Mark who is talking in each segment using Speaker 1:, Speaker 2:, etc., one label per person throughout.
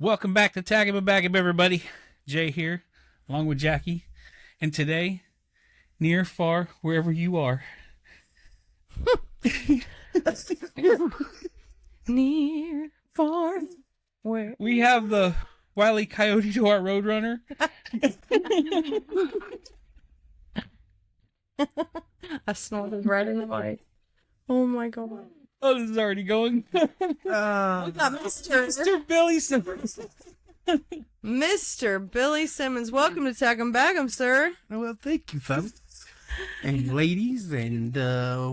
Speaker 1: Welcome back to Tag 'em and Bag 'em, everybody. Jay here, along with Jackie. And today, near, far, wherever you are.
Speaker 2: Near, far, where
Speaker 1: we have the Wile E. Coyote to our Roadrunner.
Speaker 2: I snorted right in the mic. Oh my god.
Speaker 1: Oh, this is already going.
Speaker 2: We got
Speaker 1: Mr. Billy Simmons.
Speaker 2: Mr. Billy Simmons. Welcome to Tag 'em Bag 'em, sir.
Speaker 3: Well, thank you, fellas. And ladies, and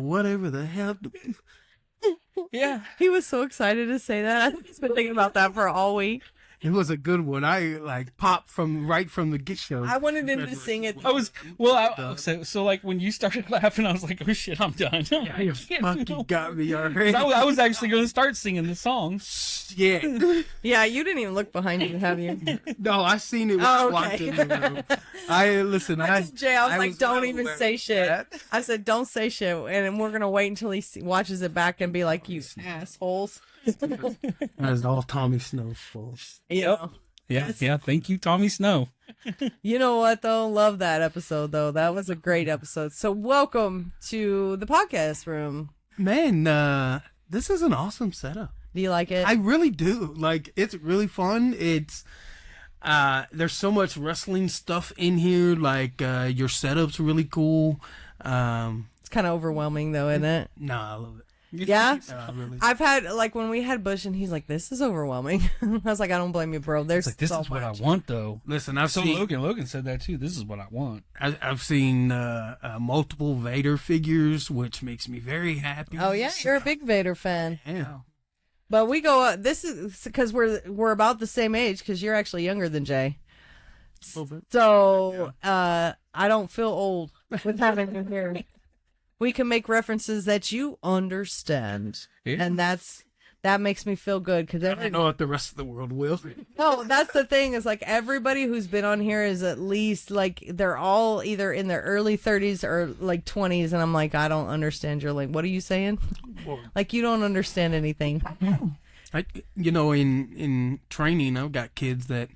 Speaker 3: whatever the hell.
Speaker 1: Yeah.
Speaker 2: He was so excited to say that. I've been thinking about that for all week.
Speaker 3: It was a good one. I popped right from the get-go.
Speaker 2: I wanted him to sing it.
Speaker 1: So like when you started laughing, I was like, oh shit, I'm done.
Speaker 3: Yeah, you fucking got me already.
Speaker 1: I was actually going to start singing the song.
Speaker 3: Yeah.
Speaker 2: Yeah, you didn't even look behind you, have you?
Speaker 3: No, I seen it when I walked in the room. I told
Speaker 2: Jay, I was like, don't even say shit.
Speaker 3: That.
Speaker 2: I said, don't say shit, and we're gonna wait until he watches it back and be like, you assholes.
Speaker 3: That's all Tommy Snow's fault.
Speaker 2: Yep.
Speaker 1: Yeah. Thank you, Tommy Snow.
Speaker 2: You know what, though? Love that episode, though. That was a great episode. So welcome to the podcast room.
Speaker 3: Man, this is an awesome setup.
Speaker 2: Do you like it?
Speaker 3: I really do. Like, it's really fun. It's there's so much wrestling stuff in here. Like, your setup's really cool.
Speaker 2: It's kind of overwhelming, though, isn't it?
Speaker 3: No, I love it.
Speaker 2: Yeah?
Speaker 3: Really.
Speaker 2: I've had, like, when we had Bush, and he's like, this is overwhelming. I was like, I don't blame you, bro. There's
Speaker 1: It's like, this
Speaker 2: so
Speaker 1: is what I
Speaker 2: much.
Speaker 1: want, though.
Speaker 3: Listen, I've
Speaker 1: So
Speaker 3: seen
Speaker 1: Logan said that, too. This is what I want.
Speaker 3: I've seen multiple Vader figures, which makes me very happy.
Speaker 2: Oh, yeah? You're a big Vader fan.
Speaker 3: Yeah.
Speaker 2: But we go, this is because we're about the same age, because you're actually younger than Jay.
Speaker 3: A little bit.
Speaker 2: So, I don't feel old with having you here. We can make references that you understand.
Speaker 1: Yeah.
Speaker 2: And that makes me feel good. Because
Speaker 3: I don't know if the rest of the world will.
Speaker 2: no, that's the thing is like everybody who's been on here is at least like they're all either in their early 30s or like 20s. And I'm like, I don't understand your like, what are you saying? Like you don't understand anything.
Speaker 3: In training, I've got kids that,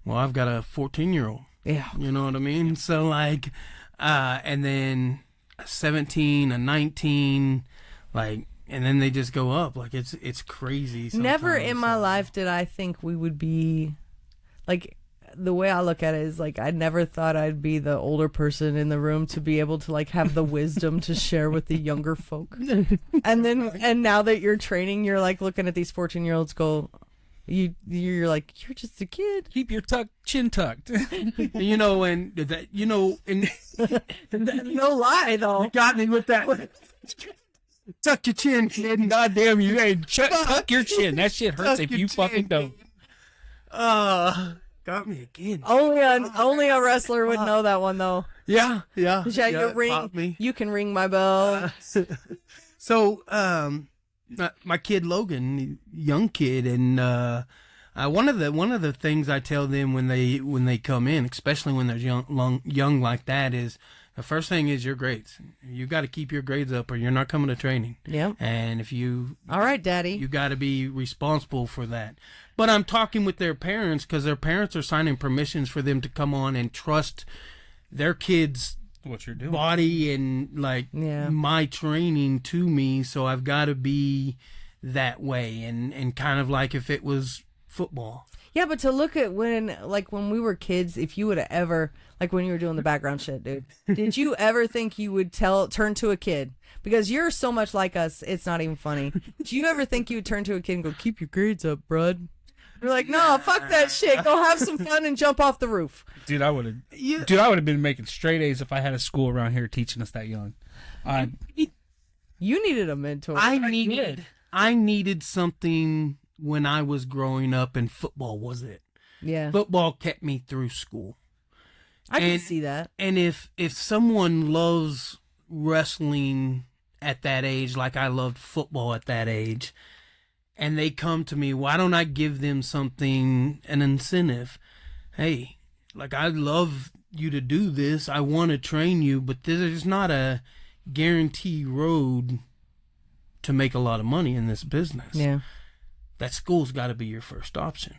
Speaker 3: I've got a 14-year-old.
Speaker 2: Yeah.
Speaker 3: You know what I mean? So like, and then a 17, a 19, like, and then they just go up. Like it's crazy.
Speaker 2: Never in my
Speaker 3: So,
Speaker 2: life did I think we would be like the way I look at it is like I never thought I'd be the older person in the room to be able to like have the wisdom to share with the younger folk. And now that you're training, you're like looking at these 14-year-olds go, you're like, you're just a kid.
Speaker 1: Keep your chin tucked.
Speaker 3: and
Speaker 2: No lie though.
Speaker 3: you got me with that. Tuck your chin, kid.
Speaker 1: God damn you. Hey, tuck your chin. That shit hurts
Speaker 3: Tuck
Speaker 1: if
Speaker 3: your
Speaker 1: you
Speaker 3: chin,
Speaker 1: fucking don't.
Speaker 3: Got me again.
Speaker 2: Only a wrestler would know that one though.
Speaker 3: Yeah.
Speaker 2: Yeah, you
Speaker 3: it
Speaker 2: ring.
Speaker 3: popped me.
Speaker 2: You can ring my bell.
Speaker 3: So, my kid Logan, young kid, and one of the things I tell them when they come in, especially when they're young like that, is the first thing is your grades. You got to keep your grades up, or you're not coming to training.
Speaker 2: Yep.
Speaker 3: And if you,
Speaker 2: All right, Daddy.
Speaker 3: you got to be responsible for that. But I'm talking with their parents because their parents are signing permissions for them to come on and trust their kids'
Speaker 1: What you're doing.
Speaker 3: body and like my training to me, so I've got to be that way and kind of like if it was football.
Speaker 2: Yeah, but to look at when we were kids, if you would have ever, like when you were doing the background shit, dude, did you ever think you would turn to a kid? Because you're so much like us, it's not even funny. Did you ever think you would turn to a kid and go, keep your grades up, bud? You're like, no, fuck that shit. Go have some fun and jump off the roof.
Speaker 1: Dude, I would have been making straight A's if I had a school around here teaching us that young.
Speaker 2: You needed a mentor.
Speaker 3: I needed something when I was growing up, and football was it.
Speaker 2: Yeah.
Speaker 3: Football kept me through school.
Speaker 2: I can see that.
Speaker 3: And if someone loves wrestling at that age, like I loved football at that age, and they come to me, why don't I give them an incentive? Hey, like, I'd love you to do this. I want to train you, but there's not a guarantee road to make a lot of money in this business.
Speaker 2: Yeah.
Speaker 3: That school's got to be your first option.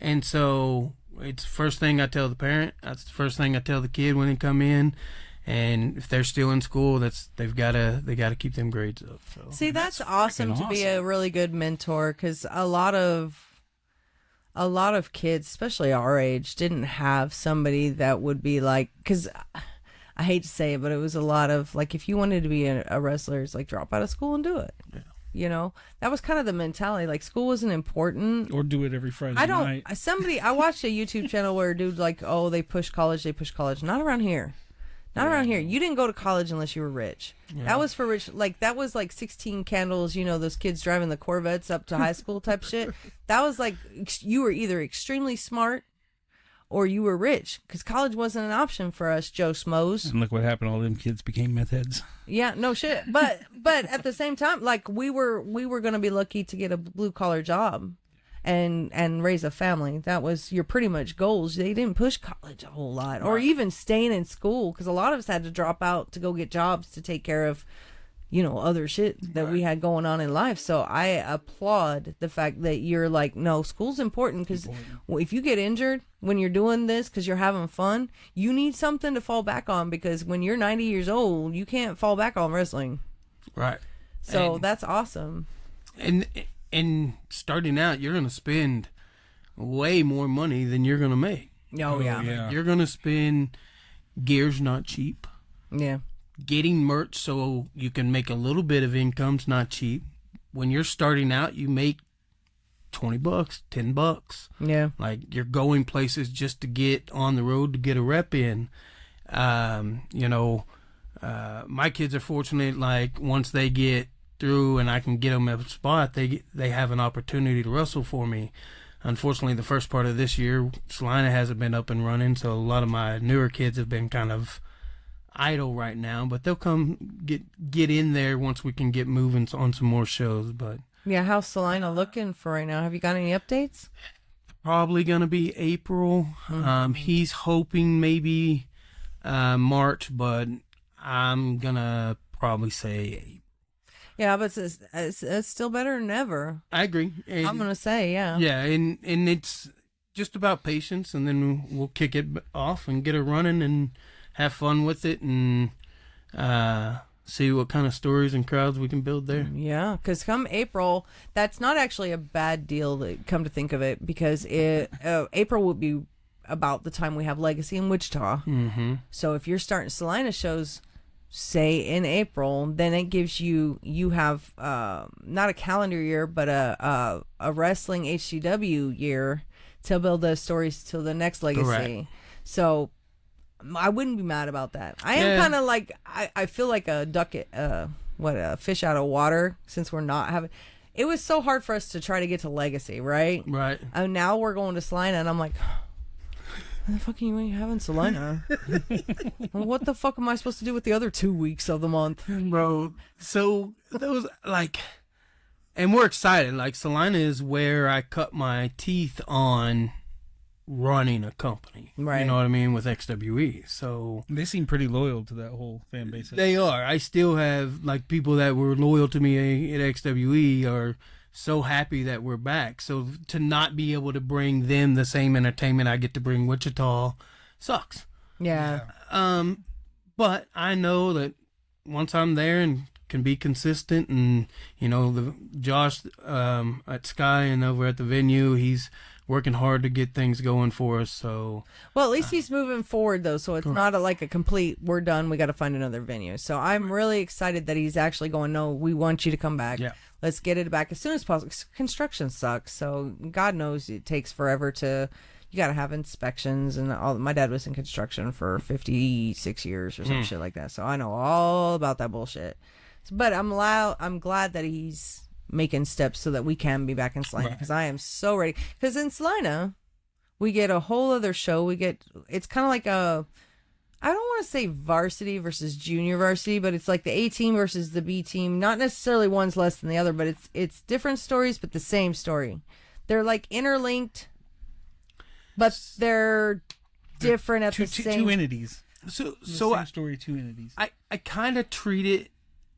Speaker 3: And so it's the first thing I tell the parent. That's the first thing I tell the kid when they come in. And if they're still in school, they gotta keep them grades up. So
Speaker 2: See, that's awesome to be a really good mentor, because a lot of kids, especially our age, didn't have somebody that would be like, because I hate to say it, but it was a lot of like, if you wanted to be a wrestler, it's like drop out of school and do it. Yeah. You know, that was kind of the mentality. Like, school wasn't important.
Speaker 1: Or do it every Friday night.
Speaker 2: I watched a YouTube channel where a dude like, oh, they push college. Not around here. Not around here. You didn't go to college unless you were rich. Yeah. That was for rich. Like, that was like 16 candles, you know, those kids driving the Corvettes up to high school type shit. That was like, you were either extremely smart or you were rich, because college wasn't an option for us Joe Schmoes.
Speaker 1: And look what happened. All them kids became meth heads.
Speaker 2: Yeah, no shit. But at the same time, like, we were going to be lucky to get a blue collar job and raise a family. That was your pretty much goals. They didn't push college a whole lot, or even staying in school, because a lot of us had to drop out to go get jobs to take care of, you know, other shit that we had going on in life. So I applaud the fact that you're like, no, school's important, because if you get injured when you're doing this because you're having fun, you need something to fall back on, because when you're 90 years old, you can't fall back on wrestling.
Speaker 3: Right.
Speaker 2: So that's awesome.
Speaker 3: And starting out, you're going to spend way more money than you're going to make.
Speaker 2: Oh, yeah.
Speaker 3: You're going to spend, gear's not cheap.
Speaker 2: Yeah.
Speaker 3: Getting merch so you can make a little bit of income's not cheap. When you're starting out, you make $20, $10.
Speaker 2: Yeah.
Speaker 3: Like, you're going places just to get on the road to get a rep in. You know, my kids are fortunate, like, once they get through and I can get them a spot, they have an opportunity to wrestle for me. Unfortunately, the first part of this year, Salina hasn't been up and running, so a lot of my newer kids have been kind of idle right now, but they'll come get in there once we can get moving on some more shows. But
Speaker 2: yeah, how's Salina looking for right now? Have you got any updates?
Speaker 3: Probably gonna be April. He's hoping maybe March, but I'm gonna probably say April.
Speaker 2: Yeah, but it's still better than ever.
Speaker 3: I agree. And
Speaker 2: I'm gonna say, yeah.
Speaker 3: Yeah, and it's just about patience, and then we'll kick it off and get it running and have fun with it, and see what kind of stories and crowds we can build there.
Speaker 2: Yeah, because come April, that's not actually a bad deal, come to think of it, because April would be about the time we have Legacy in Wichita.
Speaker 3: Mm-hmm.
Speaker 2: So if you're starting Salina shows, say in April, then it gives you have not a calendar year, but a wrestling HCW year to build those stories till the next Legacy.
Speaker 3: Correct.
Speaker 2: So I wouldn't be mad about that. I am kind of like, I feel like a a fish out of water, since we're not having. It was so hard for us to try to get to Legacy, right?
Speaker 3: Right.
Speaker 2: And now we're going to Salina, and I'm like, why the fuck are you having Salina? Well, what the fuck am I supposed to do with the other 2 weeks of the month?
Speaker 3: Bro, so those, like, and we're excited. Like, Salina is where I cut my teeth on running a company.
Speaker 2: Right.
Speaker 3: You know what I mean? With XWE. So
Speaker 1: They seem pretty loyal to that whole fan base.
Speaker 3: they are. I still have, like, people that were loyal to me at XWE are so happy that we're back. So to not be able to bring them the same entertainment I get to bring Wichita sucks.
Speaker 2: Yeah.
Speaker 3: But I know that once I'm there and can be consistent, and you know, the Josh at Sky and over at the venue, he's working hard to get things going for us. So
Speaker 2: well, at least he's moving forward though, so it's not like a complete we're done, we got to find another venue. So I'm really excited that he's actually going, no, we want you to come back.
Speaker 3: Yeah.
Speaker 2: Let's get it back as soon as possible. Construction sucks, so God knows it takes forever to. You got to have inspections and all. My dad was in construction for 56 years or some shit like that, so I know all about that bullshit. But I'm glad that he's making steps so that we can be back in Salina, because I am so ready. Because in Salina, we get a whole other show. It's kind of like I don't want to say varsity versus junior varsity, but it's like the A team versus the B team. Not necessarily one's less than the other, but it's different stories, but the same story. They're like interlinked, but they're different at the same.
Speaker 1: Two entities.
Speaker 3: So
Speaker 1: same story, two entities.
Speaker 3: I kind of treat it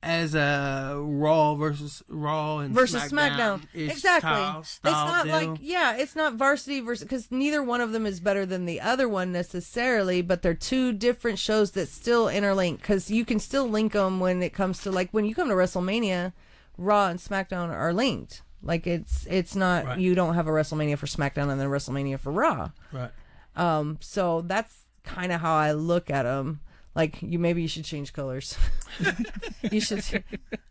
Speaker 3: as a Raw versus
Speaker 2: SmackDown. Exactly. It's not
Speaker 3: deal.
Speaker 2: like, it's not varsity versus, because neither one of them is better than the other one necessarily, but they're two different shows that still interlink, because you can still link them when it comes to, like, when you come to WrestleMania, Raw and SmackDown are linked. Like, it's not,
Speaker 3: right.
Speaker 2: You don't have a WrestleMania for SmackDown and then a WrestleMania for Raw.
Speaker 3: Right.
Speaker 2: So that's kind of how I look at them. Like, maybe you should change colors. You should.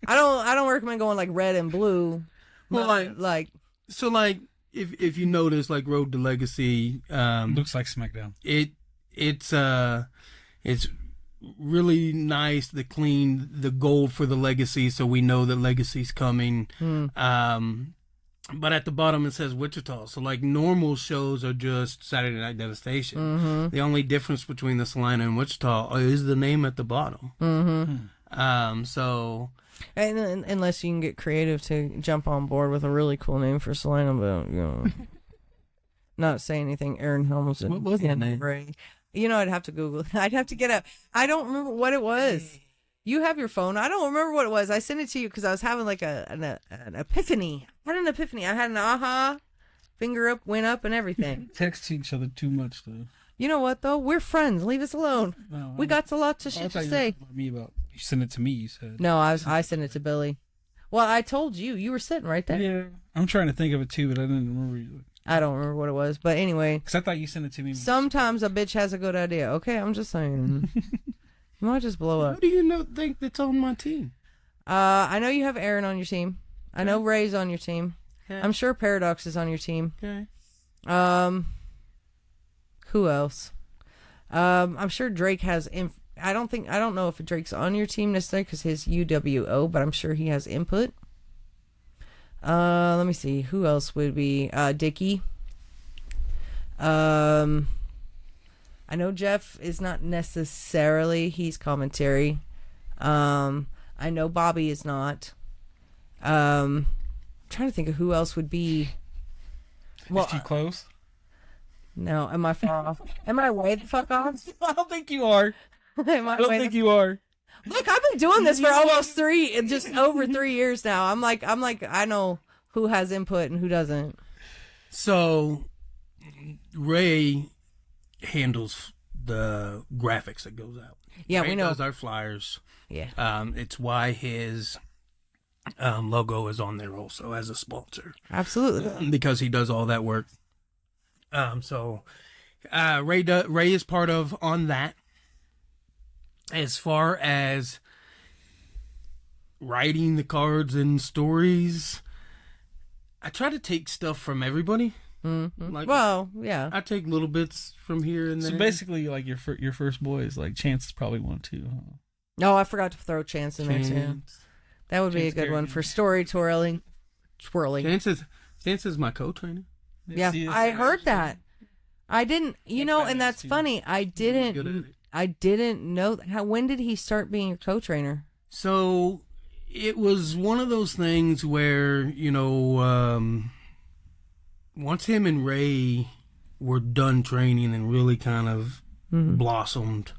Speaker 2: I don't recommend going like red and blue.
Speaker 3: Well, like if you notice, like Road to Legacy,
Speaker 1: looks like SmackDown.
Speaker 3: It's really nice. The clean the gold for the Legacy, so we know that Legacy's coming. But at the bottom it says Wichita. So like normal shows are just Saturday Night Devastation.
Speaker 2: Mm-hmm.
Speaker 3: The only difference between the Salina and Wichita is the name at the bottom.
Speaker 2: Mm-hmm.
Speaker 3: So.
Speaker 2: And unless you can get creative to jump on board with a really cool name for Salina, but not say anything. Aaron Helms.
Speaker 3: What was that name?
Speaker 2: Ray. I'd have to Google. I'd have to get up. I don't remember what it was. You have your phone. I don't remember what it was. I sent it to you because I was having like an epiphany. I had an epiphany. I had an aha. Finger up, went up, and everything.
Speaker 1: Text each other too much, though.
Speaker 2: You know what, though? We're friends. Leave us alone. No, we got a lot to shit to say.
Speaker 1: You sent it to me, you said.
Speaker 2: No, I sent it to Billy. Well, I told you. You were sitting right there.
Speaker 1: Yeah. I'm trying to think of it, too, but I didn't remember.
Speaker 2: I don't remember what it was. But anyway.
Speaker 1: Because I thought you sent it to me.
Speaker 2: Sometimes a bitch has a good idea. Okay, I'm just saying. You might just blow up.
Speaker 3: Who do you think that's on my team?
Speaker 2: I know you have Aaron on your team. I know Ray's on your team. Okay. I'm sure Paradox is on your team.
Speaker 3: Okay.
Speaker 2: Who else? I'm sure Drake has. I don't know if Drake's on your team necessarily because his UWO, but I'm sure he has input. Let me see. Who else would be? Dickie. I know Jeff is not necessarily. He's commentary. I know Bobby is not. I'm trying to think of who else would be.
Speaker 1: Well, is she close?
Speaker 2: No. Am I far off? Am I way the fuck off?
Speaker 1: I don't think you are.
Speaker 2: I don't
Speaker 1: think you are.
Speaker 2: Look, I've been doing this for almost just over 3 years now. I'm like, I know who has input and who doesn't.
Speaker 3: So, Ray handles the graphics that goes out.
Speaker 2: Yeah,
Speaker 3: Ray
Speaker 2: we know.
Speaker 3: Does our flyers.
Speaker 2: Yeah.
Speaker 3: It's why his logo is on there also as a sponsor.
Speaker 2: Absolutely.
Speaker 3: Because he does all that work. So Ray is part of on that. As far as writing the cards and stories, I try to take stuff from everybody.
Speaker 2: Mm-hmm.
Speaker 3: Like,
Speaker 2: well, yeah.
Speaker 3: I take little bits from here and there.
Speaker 1: So basically, like your first boys, like Chance is probably one too. Huh?
Speaker 2: No, I forgot to throw Chance in there too. That would be a good one for story twirling.
Speaker 3: Chance is my co-trainer.
Speaker 2: Yeah, I heard that. I didn't, and that's funny. I didn't know that. When did he start being your co-trainer?
Speaker 3: So it was one of those things where, once him and Ray were done training and really kind of blossomed,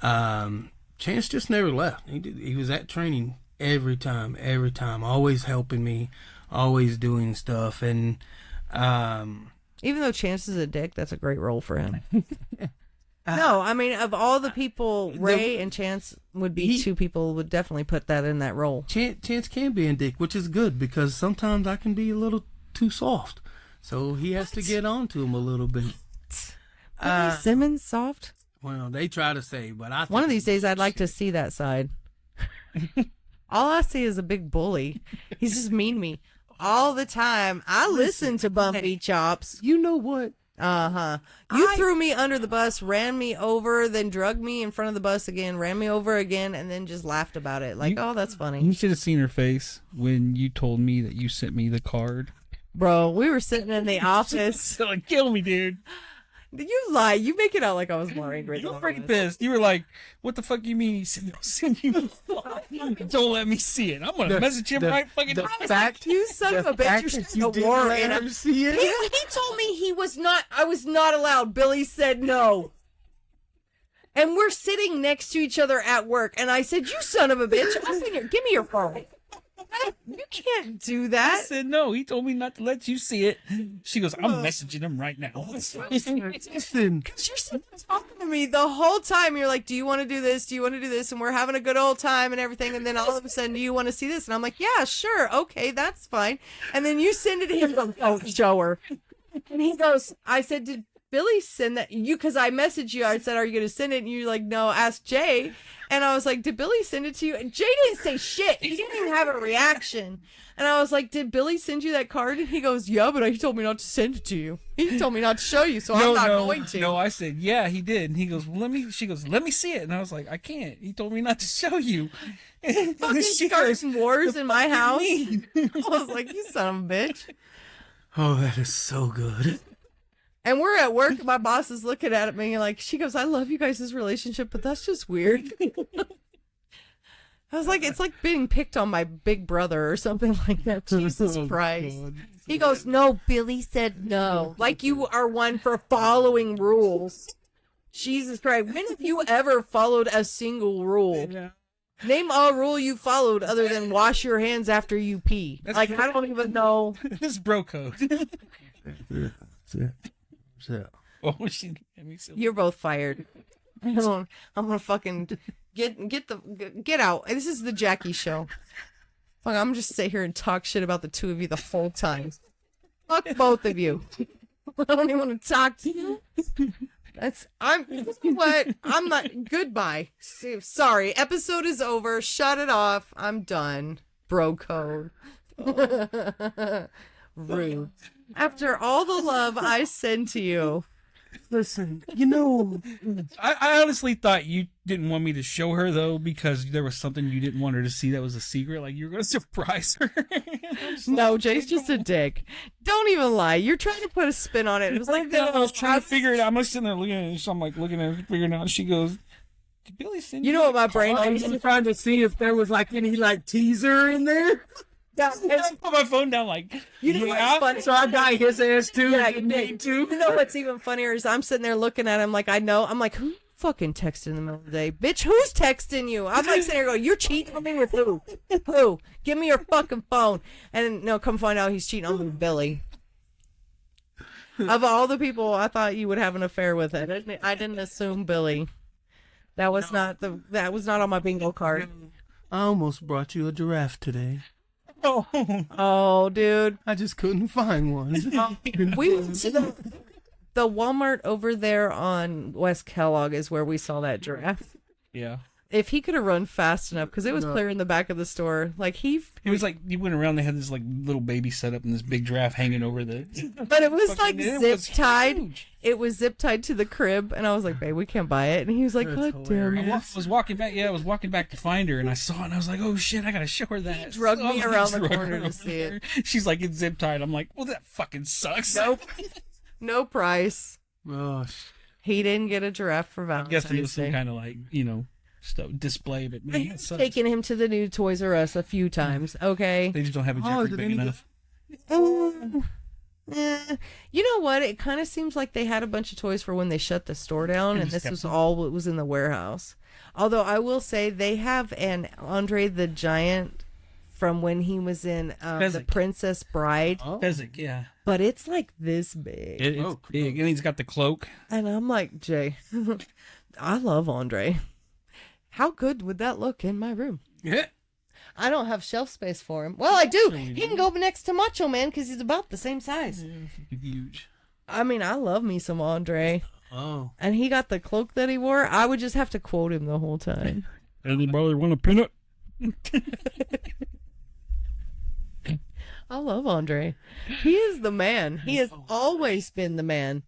Speaker 3: Chance just never left. He was at training every time, always helping me, always doing stuff. And
Speaker 2: even though Chance is a dick, that's a great role for him. No, I mean, of all the people, Ray and Chance would be two people would definitely put that in that role.
Speaker 3: Chance can be a dick, which is good because sometimes I can be a little too soft. So he has to get on to him a little bit.
Speaker 2: Simmons soft?
Speaker 3: Well, they try to say, but I think
Speaker 2: one of these days I'd like to see that side. All I see is a big bully. He's just mean to me all the time. I listen to Bumpy Chops.
Speaker 3: You know what?
Speaker 2: You threw me under the bus, ran me over, then drugged me in front of the bus again, ran me over again, and then just laughed about it. Like, oh, that's funny.
Speaker 1: You should have seen her face when you told me that you sent me the card.
Speaker 2: Bro, we were sitting in the office.
Speaker 1: Like, kill me, dude.
Speaker 2: Did you lie? You make it out like I was more angry.
Speaker 1: You were pretty pissed. You were like, what the fuck you mean he send you? Don't let me see it. I'm going to message him right fucking now.
Speaker 2: You son of a bitch. You're starting a war.
Speaker 3: And see it?
Speaker 2: He told me I was not allowed. Billy said no. And we're sitting next to each other at work. And I said, you son of a bitch, open your, give me your phone. You can't do
Speaker 1: I
Speaker 2: that.
Speaker 1: said no. He told me not to let you see it. She goes, I'm messaging him right now.
Speaker 3: Listen,
Speaker 2: Because you're sitting there talking to me the whole time. You're like, do you want to do this? Do you want to do this? And we're having a good old time and everything. And then all of a sudden, do you want to see this? And I'm like, yeah, sure. Okay, that's fine. And then you send it to him. Goes, oh, show her. And he goes, I said, did Billy send that? You, because I messaged you. I said, are you going to send it? And you're like, no, ask Jay. And I was like, did Billy send it to you? And Jay didn't say shit. He didn't even have a reaction. And I was like, did Billy send you that card? And he goes, yeah, but he told me not to send it to you. He told me not to show you, so I'm not going to.
Speaker 1: No, I said, yeah, he did. And he goes, well, she goes, let me see it. And I was like, I can't. He told me not to show you.
Speaker 2: Fucking starting wars in my house. I was like, you son of a bitch.
Speaker 3: oh, that is so good.
Speaker 2: And we're at work, and my boss is looking at me and like, she goes, I love you guys' relationship, but that's just weird. I was like, it's like being picked on my big brother or something like that. Jesus Christ. God. He goes, no, Billy said no. Like you are one for following rules. Jesus Christ. When have you ever followed a single rule?
Speaker 1: Yeah.
Speaker 2: Name a rule you followed other than wash your hands after you pee.
Speaker 1: That's
Speaker 2: like, I don't even know.
Speaker 1: This is bro code. Oh, she let me see.
Speaker 2: You're both fired. I'm gonna fucking get out. This is the Jackie show. Fuck, I'm just sit here and talk shit about the two of you the whole time. Fuck both of you. I don't even want to talk to you. I'm not. Goodbye. Sorry. Episode is over. Shut it off. I'm done. Bro code. Rude. After all the love I send to you.
Speaker 3: Listen, you know,
Speaker 1: I honestly thought you didn't want me to show her though, because there was something you didn't want her to see that was a secret. Like you were going to surprise her.
Speaker 2: No, Jay's just a dick. Don't even lie. You're trying to put a spin on it. It was like
Speaker 1: I was trying to figure it out. I'm sitting there looking at it. So I'm like looking at it, figuring out. She goes, "Did Billy send you?"
Speaker 2: You know what my brain?
Speaker 3: I was trying to see if there was like any like teaser in there.
Speaker 1: I put my phone down like,
Speaker 2: you know what's funny?
Speaker 3: So I got his ass too.
Speaker 2: Yeah,
Speaker 3: you need to.
Speaker 2: You know what's even funnier is I'm sitting there looking at him like I know. I'm like, who fucking texted in the middle of the day? Bitch, who's texting you? I'm like sitting there going, you're cheating on me with who? Who? Give me your fucking phone. And no, come find out he's cheating on me with Billy. Of all the people I thought you would have an affair with, I didn't assume Billy. That was not on my bingo card.
Speaker 3: I almost brought you a giraffe today.
Speaker 2: Oh, dude.
Speaker 3: I just couldn't find one.
Speaker 2: We went to the Walmart over there on West Kellogg is where we saw that giraffe.
Speaker 1: yeah.
Speaker 2: If he could have run fast enough, because it was clear in the back of the store. Like
Speaker 1: It was like you went around. They had this like little baby set up and this big giraffe hanging over the.
Speaker 2: But it was like
Speaker 1: it
Speaker 2: zip
Speaker 1: was
Speaker 2: tied.
Speaker 1: huge.
Speaker 2: It was zip tied to the crib, and I was like, "Babe, we can't buy it." And he was like,
Speaker 3: That's
Speaker 2: "God damn it!"
Speaker 1: I was walking back. Yeah, I was walking back to find her, and I saw it, and I was like, "Oh shit, I gotta show her that."
Speaker 2: He drugged me
Speaker 1: So I
Speaker 2: around the
Speaker 1: drug
Speaker 2: corner
Speaker 1: her
Speaker 2: to
Speaker 1: over
Speaker 2: see it.
Speaker 1: there. She's like, "It's zip tied." I'm like, "Well, that fucking sucks."
Speaker 2: Nope, no price.
Speaker 3: Oh,
Speaker 2: He didn't get a giraffe for
Speaker 1: I guess there
Speaker 2: Valentine's
Speaker 1: was some
Speaker 2: Day.
Speaker 1: kind of like stuff display, but man, that
Speaker 2: I've
Speaker 1: sucks.
Speaker 2: taken him to the new Toys R Us a few times. Okay.
Speaker 1: They just don't have a Jeffrey big enough.
Speaker 2: You know what? It kind of seems like they had a bunch of toys for when they shut the store down, and
Speaker 1: just
Speaker 2: this
Speaker 1: kept
Speaker 2: was
Speaker 1: them.
Speaker 2: all what was in the warehouse. Although I will say they have an Andre the Giant from when he was in The
Speaker 1: Fezzik.
Speaker 2: Princess Bride,
Speaker 1: Fezzik, yeah.
Speaker 2: but it's like this big.
Speaker 1: It's big, and he's got the cloak.
Speaker 2: And I'm like, Jay, I love Andre. How good would that look in my room?
Speaker 3: yeah.
Speaker 2: I don't have shelf space for him. Well, I do. He can go next to Macho Man because he's about the same size.
Speaker 1: Huge.
Speaker 2: I mean, I love me some Andre.
Speaker 3: Oh.
Speaker 2: And he got the cloak that he wore. I would just have to quote him the whole time.
Speaker 1: Anybody want a peanut?
Speaker 2: I love Andre. He is the man. He has always been the man.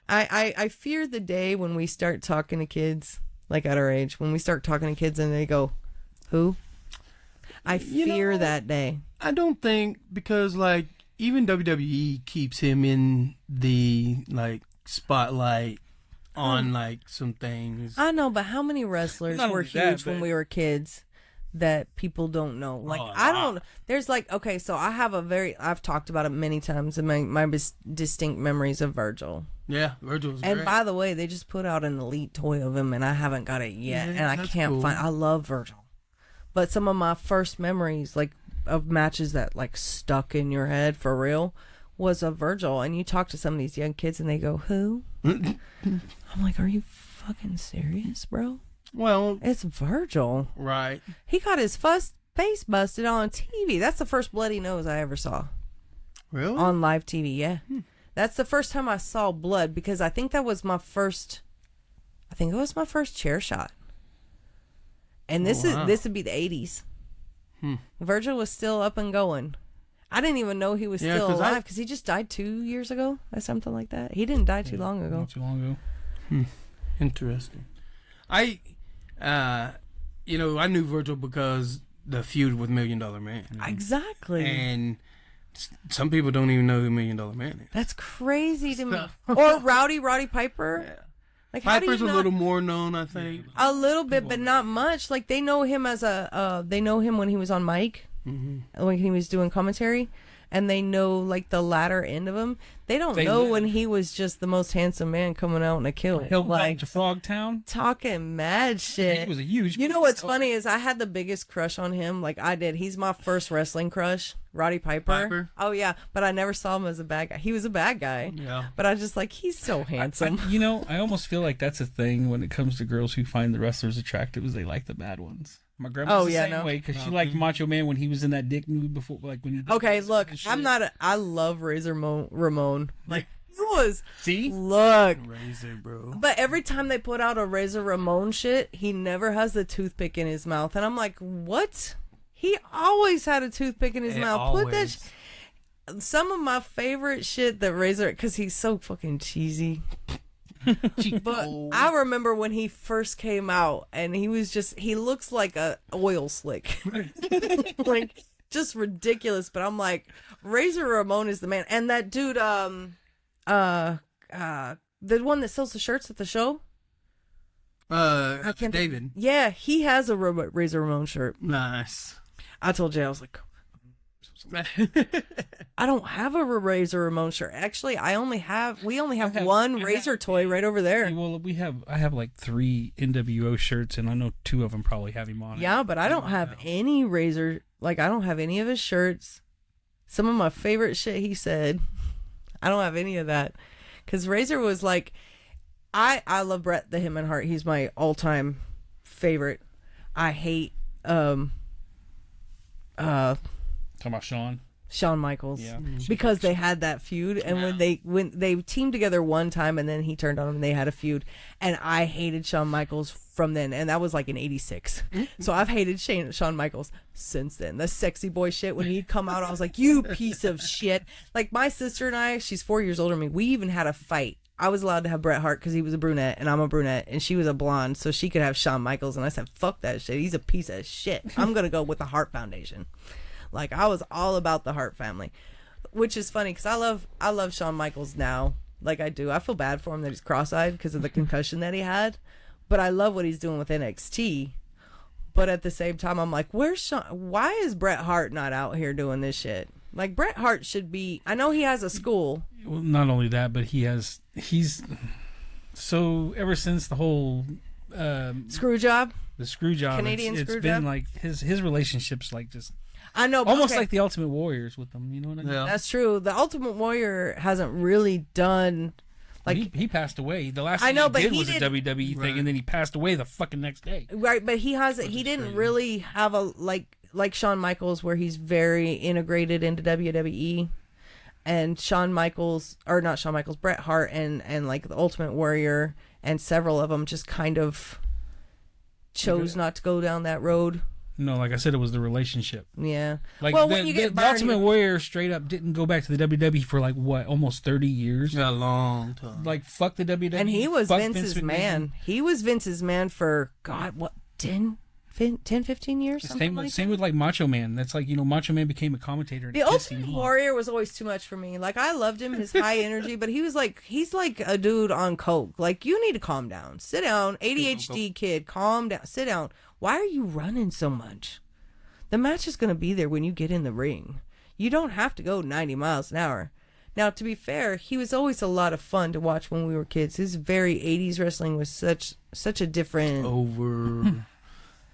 Speaker 2: I fear the day when we start talking to kids, like at our age, when we start talking to kids and they go, who? I fear that day.
Speaker 3: I don't think, because like even WWE keeps him in the like spotlight on like some things.
Speaker 2: I know, but how many wrestlers
Speaker 1: Not
Speaker 2: were
Speaker 1: only that,
Speaker 2: huge when
Speaker 1: but-
Speaker 2: we were kids that people don't know? Like,
Speaker 3: Oh,
Speaker 2: I
Speaker 3: wow.
Speaker 2: don't, there's like, okay, so I've talked about it many times in my distinct memories of Virgil.
Speaker 3: Yeah, Virgil was
Speaker 2: And
Speaker 3: great.
Speaker 2: by the way, they just put out an elite toy of him, and I haven't got it yet,
Speaker 3: Yeah,
Speaker 2: and I
Speaker 3: that's
Speaker 2: can't
Speaker 3: cool.
Speaker 2: find. I love Virgil, but some of my first memories, like of matches that like stuck in your head for real, was of Virgil. And you talk to some of these young kids, and they go, "Who?" I'm like, "Are you fucking serious, bro?
Speaker 3: Well,
Speaker 2: It's Virgil.
Speaker 3: right.
Speaker 2: He got his face busted on TV. That's the first bloody nose I ever saw
Speaker 3: Really?
Speaker 2: on live TV. Yeah, that's the first time I saw blood because I think that was my first. I think it was my first chair shot. And this
Speaker 3: wow.
Speaker 2: this would be the 80s. Virgil was still up and going. I didn't even know he was
Speaker 3: Yeah,
Speaker 2: still
Speaker 3: 'cause
Speaker 2: alive because he just died 2 years ago or something like that. He didn't die too long ago.
Speaker 1: Not too long ago.
Speaker 3: Interesting. I knew Virgil because the feud with $1 Million Man.
Speaker 2: Exactly.
Speaker 3: And some people don't even know who $1 Million Man is.
Speaker 2: That's crazy to me. Or Roddy Piper. Like, how do you
Speaker 3: Piper's a
Speaker 2: not-
Speaker 3: little more known, I think.
Speaker 2: A little bit, but not much. Like, they know him as they know him when he was on mic, when he was doing commentary, and they know, like, the latter end of him. They don't know when he was just the most handsome man coming out in a kill.
Speaker 1: He'll
Speaker 2: Like,
Speaker 1: to Frogtown.
Speaker 2: talking mad shit.
Speaker 1: He was a huge.
Speaker 2: You know what's funny is I had the biggest crush on him. Like, I did. He's my first wrestling crush, Roddy Piper. Oh, yeah. But I never saw him as a bad guy. He was a bad guy.
Speaker 3: Yeah.
Speaker 2: But I was just like, he's so handsome.
Speaker 1: I almost feel like that's a thing when it comes to girls who find the wrestlers attractive is they like the bad ones. My grandma's the same way because she liked Macho Man when he was in that dick mood before, like when he.
Speaker 2: Okay, look, I love Razor Ramon. Like, he was.
Speaker 1: See?
Speaker 2: Look.
Speaker 3: Razor, bro.
Speaker 2: But every time they put out a Razor Ramon shit, he never has the toothpick in his mouth. And I'm like, what? He always had a toothpick in his mouth. Put that. Some of my favorite shit that Razor, because he's so fucking cheesy. But I remember when he first came out and he looks like a oil slick. Like, just ridiculous. But I'm like, Razor Ramon is the man. And that dude, the one that sells the shirts at the show?
Speaker 3: David.
Speaker 2: Yeah, he has a Razor Ramon shirt.
Speaker 3: Nice.
Speaker 2: I told Jay, I was like, I don't have a Razor Ramon shirt. Actually, we only have one Razor toy right over there.
Speaker 1: Well, I have like 3 NWO shirts, and I know 2 of them probably have him on it.
Speaker 2: Yeah, but I don't have any Razor. Like, I don't have any of his shirts. Some of my favorite shit he said, I don't have any of that. Because Razor was like, I love Bret the Hitman Hart. He's my all-time favorite. I hate
Speaker 1: Talking about Shawn
Speaker 2: Michaels.
Speaker 1: Yeah.
Speaker 2: Because they had that feud, and when they teamed together one time and then he turned on him and they had a feud, and I hated Shawn Michaels from then, and that was like in '86. So I've hated Shawn Michaels since then. The sexy boy shit, when he'd come out, I was like, you piece of shit. Like, my sister and I, she's 4 years older than me, we even had a fight. I was allowed to have Bret Hart because he was a brunette and I'm a brunette, and she was a blonde, so she could have Shawn Michaels, and I said, fuck that shit, he's a piece of shit. I'm gonna go with the Hart Foundation. Like, I was all about the Hart family, which is funny because I love Shawn Michaels now. Like, I do. I feel bad for him that he's cross-eyed because of the concussion that he had, but I love what he's doing with NXT. But at the same time, I'm like, where's Shawn? Why is Bret Hart not out here doing this shit? Like, Bret Hart should be. I know he has a school.
Speaker 1: Well, not only that, but he's so ever since the whole
Speaker 2: Screw job.
Speaker 1: the screw job,
Speaker 2: Canadian
Speaker 1: it's
Speaker 2: screw
Speaker 1: been
Speaker 2: job?
Speaker 1: like his relationships like just
Speaker 2: I know.
Speaker 1: almost
Speaker 2: okay.
Speaker 1: like the Ultimate Warriors with them. You know what I mean?
Speaker 3: Yeah.
Speaker 2: That's true. The Ultimate Warrior hasn't really done. Like,
Speaker 1: he passed away. The last
Speaker 2: I
Speaker 1: thing
Speaker 2: know,
Speaker 1: he
Speaker 2: but
Speaker 1: did
Speaker 2: he
Speaker 1: was
Speaker 2: did-
Speaker 1: a WWE thing, and then he passed away the fucking next day.
Speaker 2: right, but he didn't really have a like Shawn Michaels, where he's very integrated into WWE, and Bret Hart and like the Ultimate Warrior and several of them just kind of chose not to go down that road.
Speaker 1: No, like I said, it was the relationship.
Speaker 2: Yeah.
Speaker 1: Like,
Speaker 2: well,
Speaker 1: the,
Speaker 2: when you
Speaker 1: the,
Speaker 2: get
Speaker 1: the
Speaker 2: burned,
Speaker 1: Ultimate Warrior straight up didn't go back to the WWE for like what, almost 30 years.
Speaker 3: A long time.
Speaker 1: Like, fuck the WWE.
Speaker 2: and he was
Speaker 1: fuck
Speaker 2: Vince's
Speaker 1: Vince McMahon.
Speaker 2: man. He was Vince's man for God, what 10, 15 years?
Speaker 1: Same with like Macho Man. That's like, Macho Man became a commentator. And
Speaker 2: The
Speaker 1: it pissed
Speaker 2: Ultimate
Speaker 1: him off.
Speaker 2: Warrior was always too much for me. Like, I loved him, his high energy, but he's like a dude on coke. Like, you need to calm down. Sit down. ADHD kid, calm down. Sit down. Why are you running so much? The match is going to be there when you get in the ring. You don't have to go 90 miles an hour. Now, to be fair, he was always a lot of fun to watch when we were kids. His very 80s wrestling was such a different...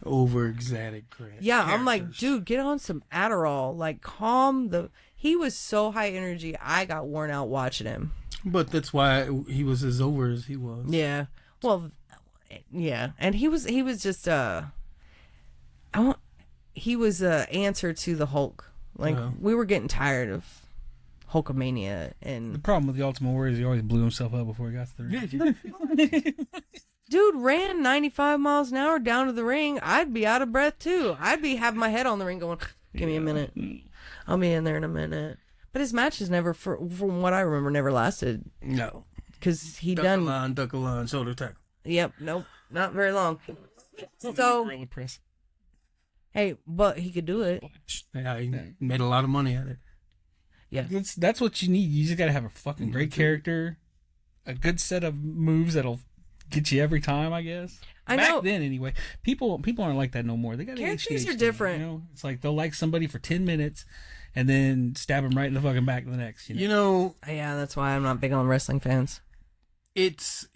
Speaker 3: Over exaggerated.
Speaker 2: Yeah, characters. I'm like, dude, get on some Adderall. Like, calm the... He was so high energy, I got worn out watching him.
Speaker 3: But that's why he was as over as he was.
Speaker 2: Yeah. Well, yeah. And he was just, he was a answer to the Hulk. Like, we were getting tired of Hulkamania. And
Speaker 1: the problem with the Ultimate Warrior is he always blew himself up before he got to the ring.
Speaker 2: Dude ran 95 miles an hour down to the ring. I'd be out of breath too. I'd be having my head on the ring going, give me a minute. I'll be in there in a minute. But his matches never, from what I remember, never lasted.
Speaker 3: No.
Speaker 2: Because he
Speaker 3: duck a line, shoulder tackle.
Speaker 2: Yep. Nope. Not very long. So, hey, but he could do it.
Speaker 3: Yeah, he made a lot of money at it.
Speaker 2: Yeah.
Speaker 1: That's what you need. You just got to have a fucking great character, a good set of moves that'll get you every time, I guess. Back then, anyway. People aren't like that no more. They got
Speaker 2: characters
Speaker 1: ADHD,
Speaker 2: are different.
Speaker 1: You know? It's like they'll like somebody for 10 minutes and then stab them right in the fucking back the next. You know?
Speaker 2: Yeah, that's why I'm not big on wrestling fans.
Speaker 3: It's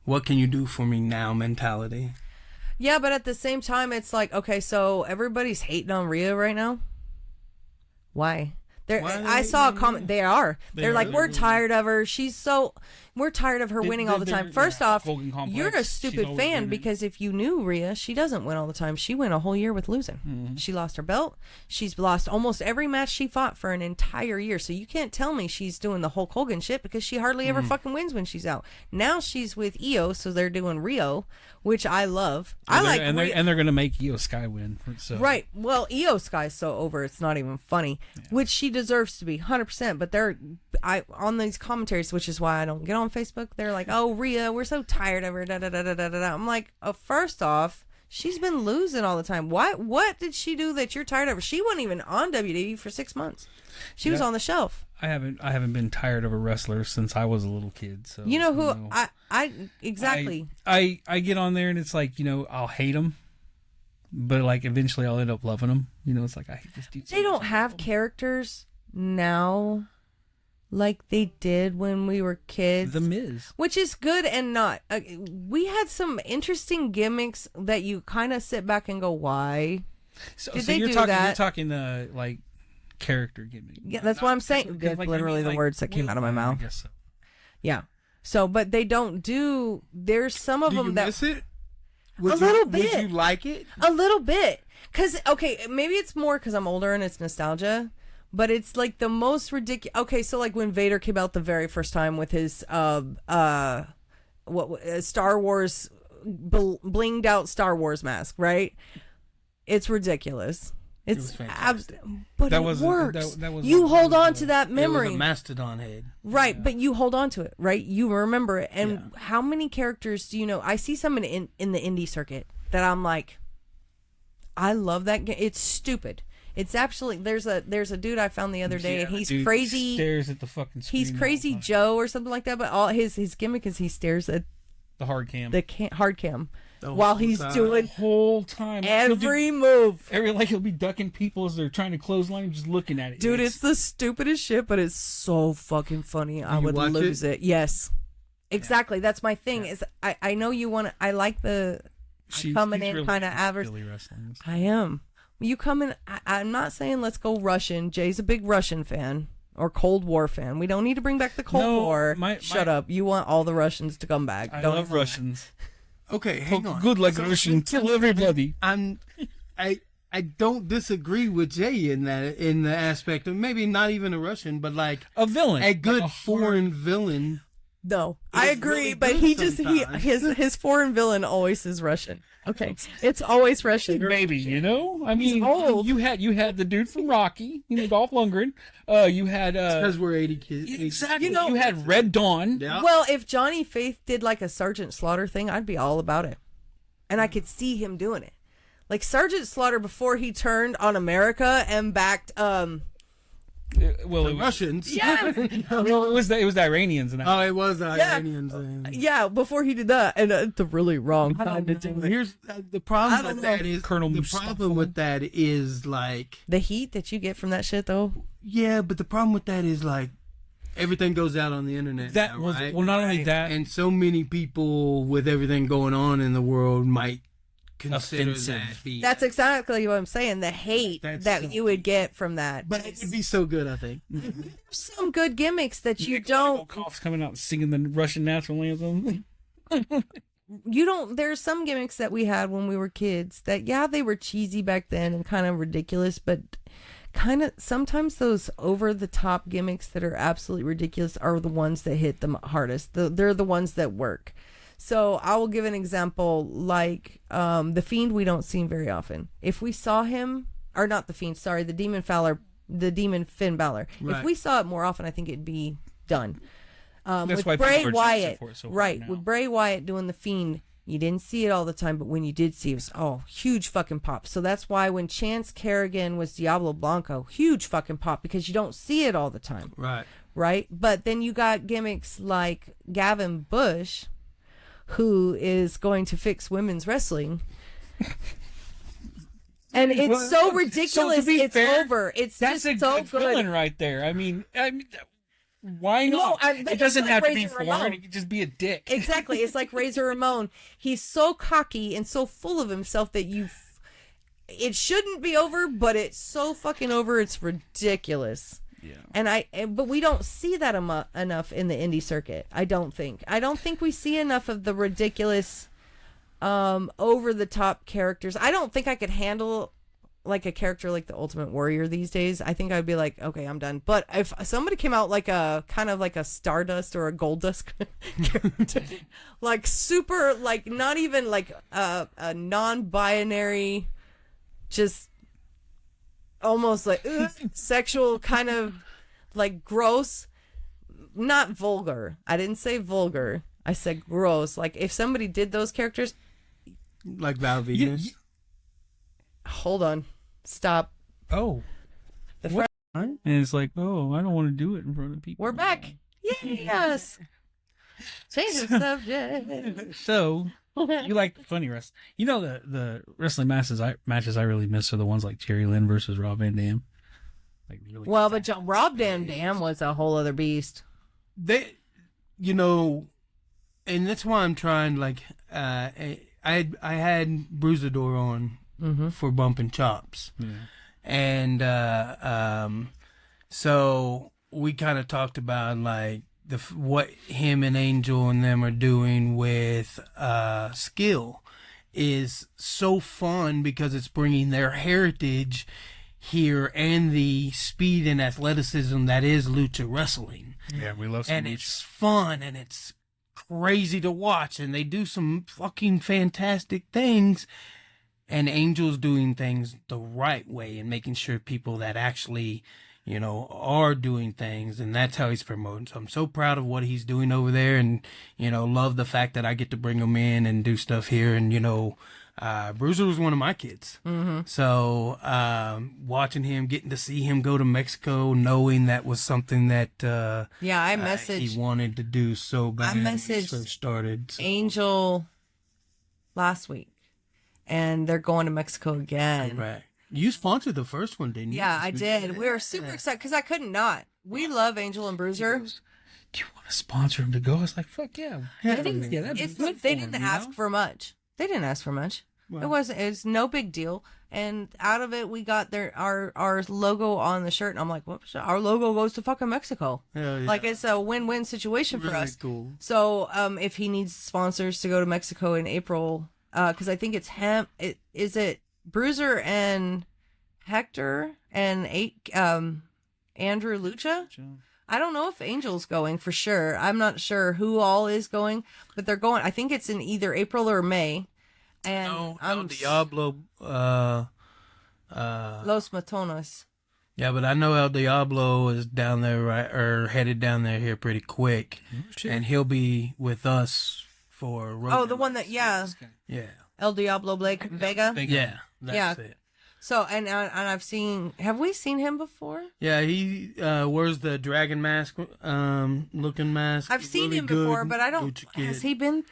Speaker 3: what can you do for me now mentality.
Speaker 2: Yeah, but at the same time, it's like, okay, so everybody's hating on Rhea right now. Why? I saw a comment. They're like, we're tired of her. We're tired of her winning all the time. First off, you're a stupid fan because if you knew Rhea, she doesn't win all the time. She went a whole year with losing. Mm-hmm. She lost her belt. She's lost almost every match she fought for an entire year. So you can't tell me she's doing the Hulk Hogan shit because she hardly ever fucking wins when she's out. Now she's with Io, so they're doing Rio, which I love.
Speaker 1: And they're gonna make Io Sky win. So.
Speaker 2: Right. Well, Io Sky's so over, it's not even funny, which she deserves to be 100%. But on these commentaries, which is why I don't get on Facebook. They're like, "Oh, Rhea, we're so tired of her." Da da da da da da. I'm like, first off, she's been losing all the time. What did she do that you're tired of her? She wasn't even on WWE for 6 months. She was on the shelf.
Speaker 1: I haven't been tired of a wrestler since I was a little kid. So
Speaker 2: you know who I exactly.
Speaker 1: I get on there and it's like, I'll hate them, but like eventually I'll end up loving them. It's like I hate this dude.
Speaker 2: They don't have characters now like they did when we were kids.
Speaker 1: The Miz.
Speaker 2: Which is good and not. We had some interesting gimmicks that you kind of sit back and go, why did they do that?
Speaker 1: You're talking like character gimmick.
Speaker 2: Yeah, that's what I'm saying. That's literally the words that came out of my mouth.
Speaker 1: I guess so.
Speaker 2: Yeah. So, but they don't do. There's some of them that.
Speaker 3: Miss it?
Speaker 2: A little bit.
Speaker 3: Would you like it?
Speaker 2: A little bit. Because, okay, maybe it's more because I'm older and it's nostalgia. But it's like the most ridiculous. Okay, so like when Vader came out the very first time with his Star Wars blinged out Star Wars mask, right? It's ridiculous. It's but it works. You hold on to that memory.
Speaker 3: It was a mastodon head,
Speaker 2: right? But you hold on to it, right? You remember it. And how many characters do you know? I see some in the indie circuit that I'm like, I love that game. It's stupid. It's absolutely there's a dude I found the other day and he's crazy.
Speaker 1: Stares at the fucking screen.
Speaker 2: He's Crazy Joe or something like that. But all his gimmick is he stares at
Speaker 1: the hard cam.
Speaker 2: Hard cam. While he's doing
Speaker 1: the whole time
Speaker 2: every move.
Speaker 1: He'll be ducking people as they're trying to clothesline, just looking at it.
Speaker 2: Dude, it's the stupidest shit, but it's so fucking funny. I would lose it. Yes. Exactly. Yeah. That's my thing. Yeah. Is I know you want to. I like the coming in really kind of average. I am. You come in. I'm not saying let's go Russian. Jay's a big Russian fan or Cold War fan. We don't need to bring back the Cold War. Shut up. You want all the Russians to come back.
Speaker 1: I love Russians.
Speaker 3: Okay, hang on.
Speaker 1: Good like Russian. Kill everybody.
Speaker 3: I don't disagree with Jay in the aspect of maybe not even a Russian, but like
Speaker 1: a villain,
Speaker 3: a good foreign villain.
Speaker 2: No, I agree, really but his foreign villain always is Russian. Okay, it's always Russian.
Speaker 1: Maybe I mean, you had the dude from Rocky, Dolph Lundgren. You had
Speaker 3: because we're 80 kids.
Speaker 1: Exactly. You had Red Dawn.
Speaker 2: Yeah. Well, if Johnny Faith did like a Sergeant Slaughter thing, I'd be all about it, and I could see him doing it, like Sergeant Slaughter before he turned on America and backed
Speaker 1: Well,
Speaker 3: the Russians.
Speaker 2: Yeah.
Speaker 1: Well, it was the Iranians. And
Speaker 3: It was the Iranians.
Speaker 2: Yeah, before he did that, and the really wrong time to do it.
Speaker 3: Here's the problem with that is
Speaker 1: Colonel
Speaker 3: the
Speaker 1: Mustafa.
Speaker 3: problem with that is like
Speaker 2: The heat that you get from that shit, though.
Speaker 3: yeah, but the problem with that is like everything goes out on the internet.
Speaker 1: That
Speaker 3: now,
Speaker 1: was
Speaker 3: right?
Speaker 1: well, not only that,
Speaker 3: And so many people with everything going on in the world might consider
Speaker 1: Offensive.
Speaker 3: that being.
Speaker 2: That's exactly what I'm saying. The hate that you would get from that.
Speaker 3: But it would be so good, I think.
Speaker 2: There's some good gimmicks that you don't.
Speaker 1: Cough's coming out singing the Russian national anthem.
Speaker 2: You don't. There's some gimmicks that we had when we were kids that they were cheesy back then and kind of ridiculous, but kind of sometimes those over the top gimmicks that are absolutely ridiculous are the ones that hit the hardest. They're the ones that work. So I will give an example, like the Fiend. We don't see him very often. If we saw him, or not the Fiend, sorry, the Demon Finn Balor.
Speaker 3: Right.
Speaker 2: If we saw it more often, I think it'd be done.
Speaker 1: That's
Speaker 2: with
Speaker 1: why
Speaker 2: Bray
Speaker 1: people are
Speaker 2: Wyatt,
Speaker 1: for it so hard
Speaker 2: right?
Speaker 1: now.
Speaker 2: With Bray Wyatt doing the Fiend, you didn't see it all the time, but when you did see it, it was huge fucking pop. So that's why when Chance Kerrigan was Diablo Blanco, huge fucking pop because you don't see it all the time,
Speaker 3: Right.
Speaker 2: But then you got gimmicks like Gavin Bush, who is going to fix women's wrestling. And it's so ridiculous. It's fair, over.
Speaker 1: That's
Speaker 2: just
Speaker 1: a
Speaker 2: so
Speaker 1: good
Speaker 2: good.
Speaker 1: villain right there. I mean, why not? It doesn't have to be foreign. It could just be a dick.
Speaker 2: Exactly. It's like Razor Ramon. He's so cocky and so full of himself that it shouldn't be over, but it's so fucking over. It's ridiculous. Yeah. But we don't see that enough in the indie circuit. I don't think we see enough of the ridiculous, over the top characters. I don't think I could handle like a character like the Ultimate Warrior these days. I think I'd be like, okay, I'm done. But if somebody came out like a kind of like a Stardust or a Goldust character, like super, like not even like a non-binary, just almost like sexual kind of like gross, not vulgar. I didn't say vulgar. I said gross. Like if somebody did those characters,
Speaker 3: like Val Venus.
Speaker 2: Hold on. Stop.
Speaker 1: Oh. And it's like, oh, I don't want to do it in front of people.
Speaker 2: We're back. Yes. Change the subject.
Speaker 1: So, you like funny wrestling. You know the wrestling matches I really miss are the ones like Jerry Lynn versus Rob Van Dam. Like really.
Speaker 2: Well, but Rob Van Dam was a whole other beast.
Speaker 3: They, and that's why I'm trying. Like, I had Bruisador on for bumping chops, and so we kind of talked about like what him and Angel and them are doing with skill is so fun because it's bringing their heritage here and the speed and athleticism that is lucha wrestling.
Speaker 1: Yeah, we love some
Speaker 3: and
Speaker 1: lucha.
Speaker 3: It's fun and it's crazy to watch, and they do some fucking fantastic things. And Angel's doing things the right way and making sure people that actually, are doing things, and that's how he's promoting. So I'm so proud of what he's doing over there, and love the fact that I get to bring him in and do stuff here. And Bruiser was one of my kids, so watching him, getting to see him go to Mexico, knowing that was something that
Speaker 2: I messaged
Speaker 3: he wanted to do so bad.
Speaker 2: I messaged
Speaker 3: when it started
Speaker 2: Angel last week, and they're going to Mexico again.
Speaker 3: Right. You sponsored the first one, didn't you?
Speaker 2: Yeah, I did. We were super excited because I couldn't not. We love Angel and Bruiser.
Speaker 1: Do you want to sponsor him to go? I was like, fuck yeah.
Speaker 2: They didn't ask for much. They didn't ask for much. Well, it's no big deal. And out of it, we got our logo on the shirt. And I'm like, whoops, our logo goes to fucking Mexico.
Speaker 3: Hell yeah.
Speaker 2: Like it's a win-win situation for us.
Speaker 3: Cool.
Speaker 2: So if he needs sponsors to go to Mexico in April, because I think it's him. Is it Bruiser and Hector and Andrew Lucha? I don't know if Angel's going for sure. I'm not sure who all is going, but they're going. I think it's in either April or May. And
Speaker 3: El Diablo.
Speaker 2: Los Matones.
Speaker 3: Yeah, but I know El Diablo is down there, or headed down there here pretty quick, and he'll be with us for.
Speaker 2: Oh, the one that
Speaker 3: Yeah.
Speaker 2: El Diablo Blake Vega.
Speaker 3: Yeah, that's it.
Speaker 2: So, and I've seen, have we seen him before?
Speaker 3: Yeah, he wears the dragon mask, looking mask.
Speaker 2: I've seen him before, but I don't, has he been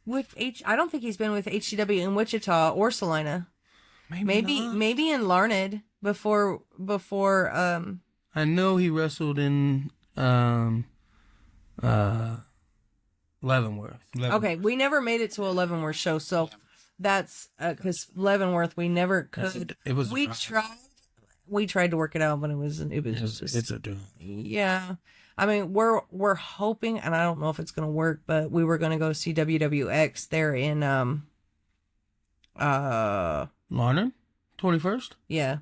Speaker 2: with I don't think he's been with HCW in Wichita or Salina. Maybe in Larned before,
Speaker 3: I know he wrestled in, Leavenworth.
Speaker 2: Okay, we never made it to a Leavenworth show, so that's because Leavenworth we never could. We tried to work it out, but it's a doom. Yeah, I mean we're hoping, and I don't know if it's gonna work, but we were gonna go see WWX there in
Speaker 3: Larned, 21st.
Speaker 2: Yeah,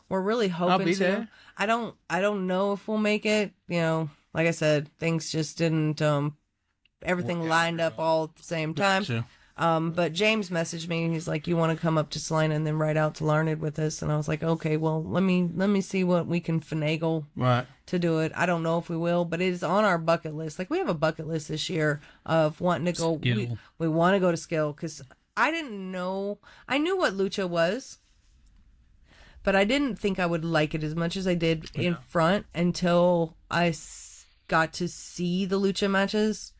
Speaker 2: we're really hoping
Speaker 3: I'll be
Speaker 2: to.
Speaker 3: there.
Speaker 2: I don't know if we'll make it. You know, like I said, things just didn't. Everything lined up all at the same time.
Speaker 3: Gotcha.
Speaker 2: But James messaged me and he's like, "You want to come up to Salina and then ride out to Larned with us?" And I was like, "Okay, well, let me see what we can finagle to do it. I don't know if we will, but it is on our bucket list. Like we have a bucket list this year of wanting to go. We want to go to Skill because I didn't know. I knew what lucha was, but I didn't think I would like it as much as I did in front until I got to see the lucha matches.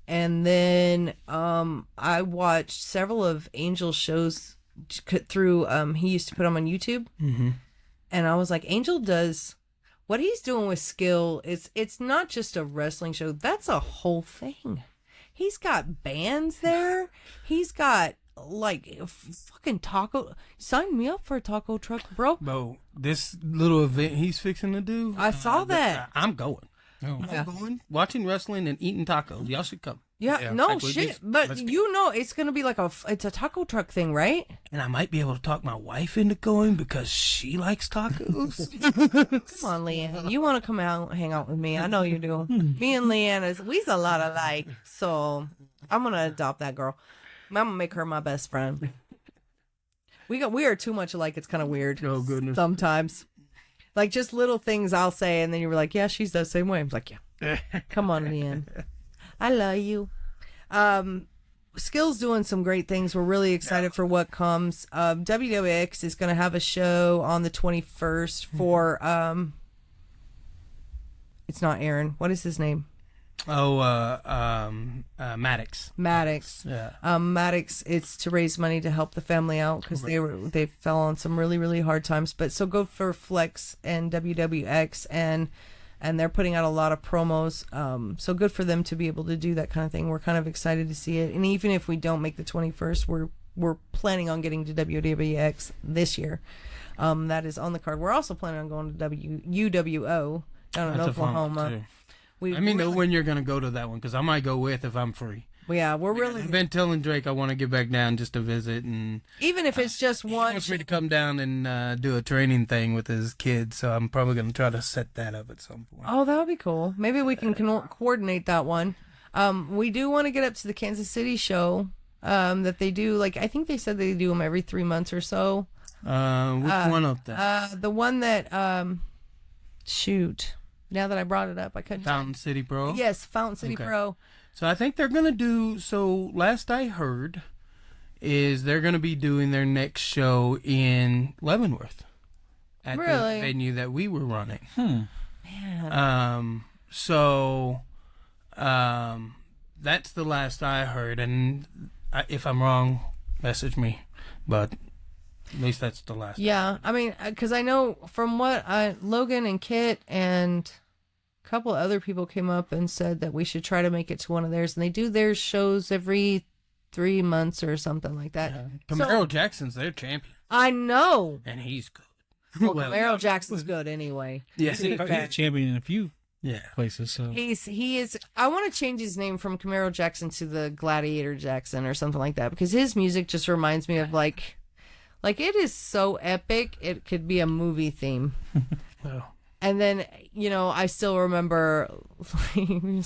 Speaker 2: And then I watched several of Angel's shows through, he used to put them on YouTube.
Speaker 3: Mm-hmm.
Speaker 2: And I was like, Angel does, what he's doing with Skill, it's not just a wrestling show. That's a whole thing. He's got bands there. He's got like fucking taco. Sign me up for a taco truck, bro.
Speaker 3: Bro, this little event he's fixing to do.
Speaker 2: I saw that.
Speaker 3: I'm going.
Speaker 1: Oh.
Speaker 3: I'm going. Watching wrestling and eating tacos. Y'all should come.
Speaker 2: Yeah, no shit. But you know, it's going to be like it's a taco truck thing, right?
Speaker 3: And I might be able to talk my wife into going because she likes tacos.
Speaker 2: Come on, Leanne. You want to come out and hang out with me? I know you do. Me and Leanne, we's a lot alike. So I'm going to adopt that girl. I'm going to make her my best friend. We are too much alike. It's kind of weird.
Speaker 3: Oh, goodness.
Speaker 2: Sometimes. Like just little things I'll say, and then you were like, "Yeah, she's the same way." I'm like, "Yeah, come on, Leanne, I love you." Skill's doing some great things. We're really excited for what comes. WWX is going to have a show on the 21st for it's not Aaron. What is his name?
Speaker 3: Maddox.
Speaker 2: Maddox.
Speaker 3: Yeah.
Speaker 2: Maddox. It's to raise money to help the family out because they fell on some really, really hard times. But so go for Flex and WWX and they're putting out a lot of promos. So good for them to be able to do that kind of thing. We're kind of excited to see it. And even if we don't make the 21st, we're planning on getting to WWX this year. That is on the card. We're also planning on going to UWO down in Oklahoma.
Speaker 3: Let me know when you're going to go to that one, because I might go with if I'm free.
Speaker 2: Yeah, we're really...
Speaker 3: I've been telling Drake I want to get back down just to visit. And
Speaker 2: even if it's just one...
Speaker 3: He wants me to come down and do a training thing with his kids, so I'm probably going to try to set that up at some point.
Speaker 2: Oh, that would be cool. Maybe we can coordinate that one. We do want to get up to the Kansas City show that they do. Like, I think they said they do them every 3 months or so.
Speaker 3: Which one of them?
Speaker 2: The one that... shoot... Now that I brought it up, I couldn't.
Speaker 3: Fountain City Pro?
Speaker 2: Yes, Fountain City Pro.
Speaker 3: So I think they're going to do, so last I heard, is they're going to be doing their next show in Leavenworth. At the venue that we were running.
Speaker 2: Man.
Speaker 3: That's the last I heard. And if I'm wrong, message me. But at least that's the last.
Speaker 2: Yeah, I mean, because I know from what Logan and Kit and a couple of other people came up and said that we should try to make it to one of theirs, and they do their shows every 3 months or something like that.
Speaker 3: Yeah. Camaro Jackson's their champion.
Speaker 2: I know,
Speaker 3: and he's good.
Speaker 2: Well, Camaro Jackson's good anyway.
Speaker 3: Yeah,
Speaker 1: he's a champion in a few places. So
Speaker 2: he is. I want to change his name from Camaro Jackson to the Gladiator Jackson or something like that, because his music just reminds me of like it is so epic, it could be a movie theme.
Speaker 3: Well.
Speaker 2: And then, I still remember,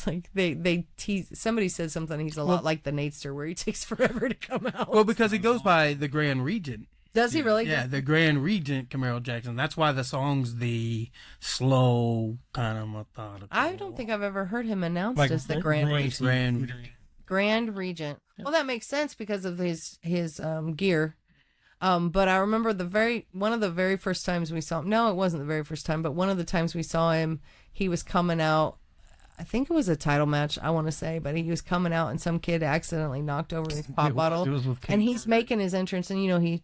Speaker 2: like, they tease, somebody said something, he's a lot like the Natester, where he takes forever to come out.
Speaker 3: Well, because he goes by the Grand Regent.
Speaker 2: Does he really?
Speaker 3: Yeah, the Grand Regent Camaro Jackson. That's why the song's the slow, kind of methodical.
Speaker 2: I don't think I've ever heard him announced as the Grand Regent. Grand Regent. Well, that makes sense because of his gear. But I remember one of the very first times we saw him. No, it wasn't the very first time, but one of the times we saw him, he was coming out. I think it was a title match, I want to say, but he was coming out and some kid accidentally knocked over his pop bottle. And he's making his entrance, and he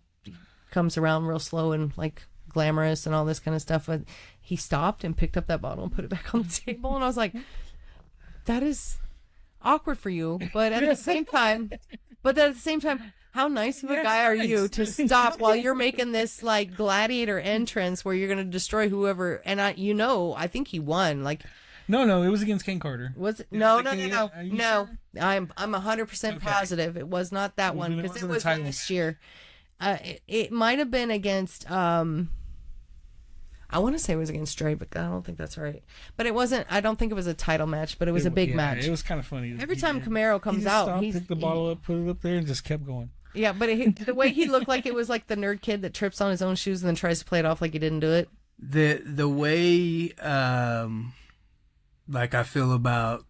Speaker 2: comes around real slow and like glamorous and all this kind of stuff. But he stopped and picked up that bottle and put it back on the table, and I was like, that is awkward for you, but at the same time, how nice of a guy are you to stop while you're making this like gladiator entrance where you're going to destroy whoever? And I think he won. Like,
Speaker 1: no, it was against Ken Carter.
Speaker 2: Was it? No.
Speaker 1: Sure?
Speaker 2: I'm 100% positive it was not that one because it was last year. It might have been against. I want to say it was against Dre, but I don't think that's right. But it wasn't. I don't think it was a title match, but it was a big match.
Speaker 1: It was kind of funny.
Speaker 2: Every time Camaro comes out,
Speaker 1: he picked the bottle up, put it up there, and just kept going.
Speaker 2: Yeah, but the way he looked like it was like the nerd kid that trips on his own shoes and then tries to play it off like he didn't do it.
Speaker 3: The way like I feel about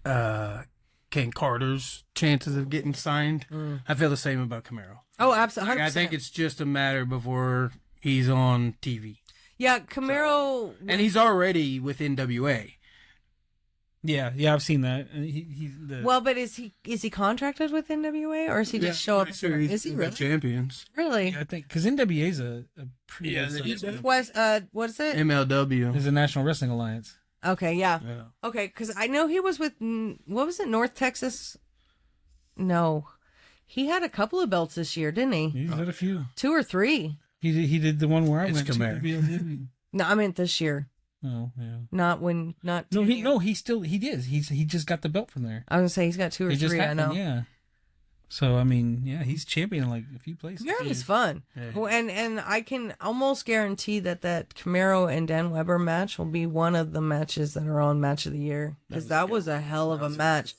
Speaker 3: Ken Carter's chances of getting signed, I feel the same about Camaro.
Speaker 2: Oh, absolutely.
Speaker 3: I think it's just a matter before he's on TV.
Speaker 2: Yeah, Camaro,
Speaker 3: and he's already with NWA.
Speaker 1: Yeah, I've seen that.
Speaker 2: Well, but is he contracted with NWA, or is he just show up?
Speaker 3: Sure, is he really
Speaker 2: champions? Really?
Speaker 1: Yeah, I think because NWA's a pretty
Speaker 2: what is it?
Speaker 3: MLW
Speaker 1: is the National Wrestling Alliance.
Speaker 2: Okay, yeah. Okay, because I know he was with what was it, North Texas? No, he had a couple of belts this year, didn't he?
Speaker 1: He's had a few,
Speaker 2: 2 or 3.
Speaker 1: He did the one where I went
Speaker 3: to.
Speaker 2: No, I meant this year.
Speaker 1: Oh, yeah.
Speaker 2: He
Speaker 1: did. He just got the belt from there.
Speaker 2: I was gonna say he's got 2 or 3. I know.
Speaker 1: Yeah. So I mean, yeah, he's champion in like a few places.
Speaker 2: Yeah, he's fun. Yeah. And I can almost guarantee that Camaro and Dan Weber match will be one of the matches that are on Match of the Year, because that was a hell of a match.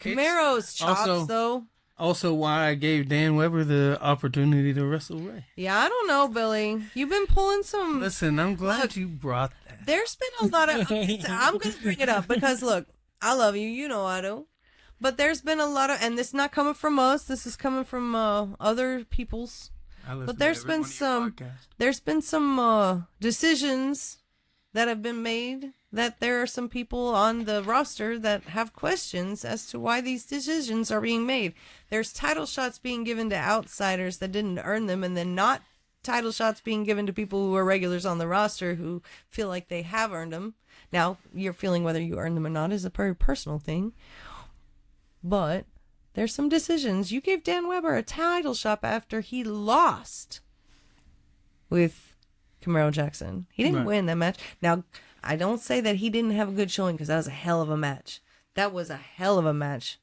Speaker 2: Camaro's chops, though.
Speaker 3: Also, why I gave Dan Weber the opportunity to wrestle Ray.
Speaker 2: Yeah, I don't know, Billy. You've been pulling some.
Speaker 3: Listen, I'm glad you brought that.
Speaker 2: There's been a lot of. I'm going to bring it up because, look, I love you. You know I do. But there's been a lot of, and this is not coming from us. This is coming from other people's. But there's been some decisions that have been made that there are some people on the roster that have questions as to why these decisions are being made. There's title shots being given to outsiders that didn't earn them, and then not title shots being given to people who are regulars on the roster who feel like they have earned them. Now, your feeling whether you earn them or not is a very personal thing. But there's some decisions. You gave Dan Weber a title shot after he lost with Camaro Jackson. He didn't win that match. Now, I don't say that he didn't have a good showing, because that was a hell of a match. That was a hell of a match.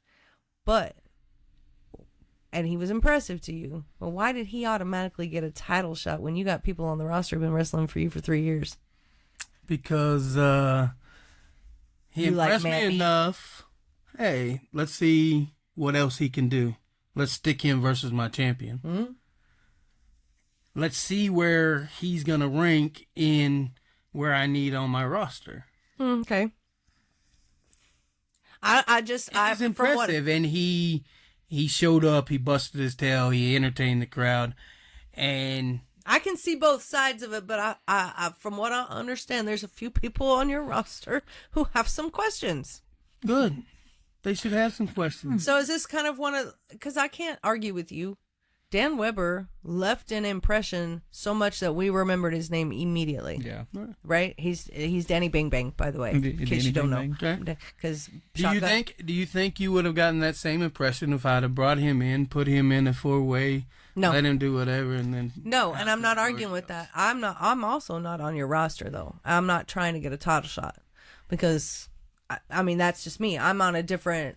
Speaker 2: And he was impressive to you. But why did he automatically get a title shot when you got people on the roster who've been wrestling for you for 3 years?
Speaker 3: Because he impressed me enough. Hey, let's see what else he can do. Let's stick him versus my champion.
Speaker 2: Mm-hmm.
Speaker 3: Let's see where he's going to rank in where I need on my roster.
Speaker 2: Okay. I
Speaker 3: was impressive, and he showed up, he busted his tail, he entertained the crowd, and
Speaker 2: I can see both sides of it, but I from what I understand, there's a few people on your roster who have some questions.
Speaker 3: Good. They should have some questions.
Speaker 2: So is this kind of one of, because I can't argue with you. Dan Weber left an impression so much that we remembered his name immediately.
Speaker 1: Yeah.
Speaker 2: Right? He's Danny Bang Bang, by the way, in case you don't know.
Speaker 3: Okay. Do you think you would have gotten that same impression if I'd have brought him in, put him in a 4-way, let him do whatever, and then...
Speaker 2: No, and I'm not arguing with that. I'm also not on your roster, though. I'm not trying to get a title shot, because, I mean, that's just me. I'm in a different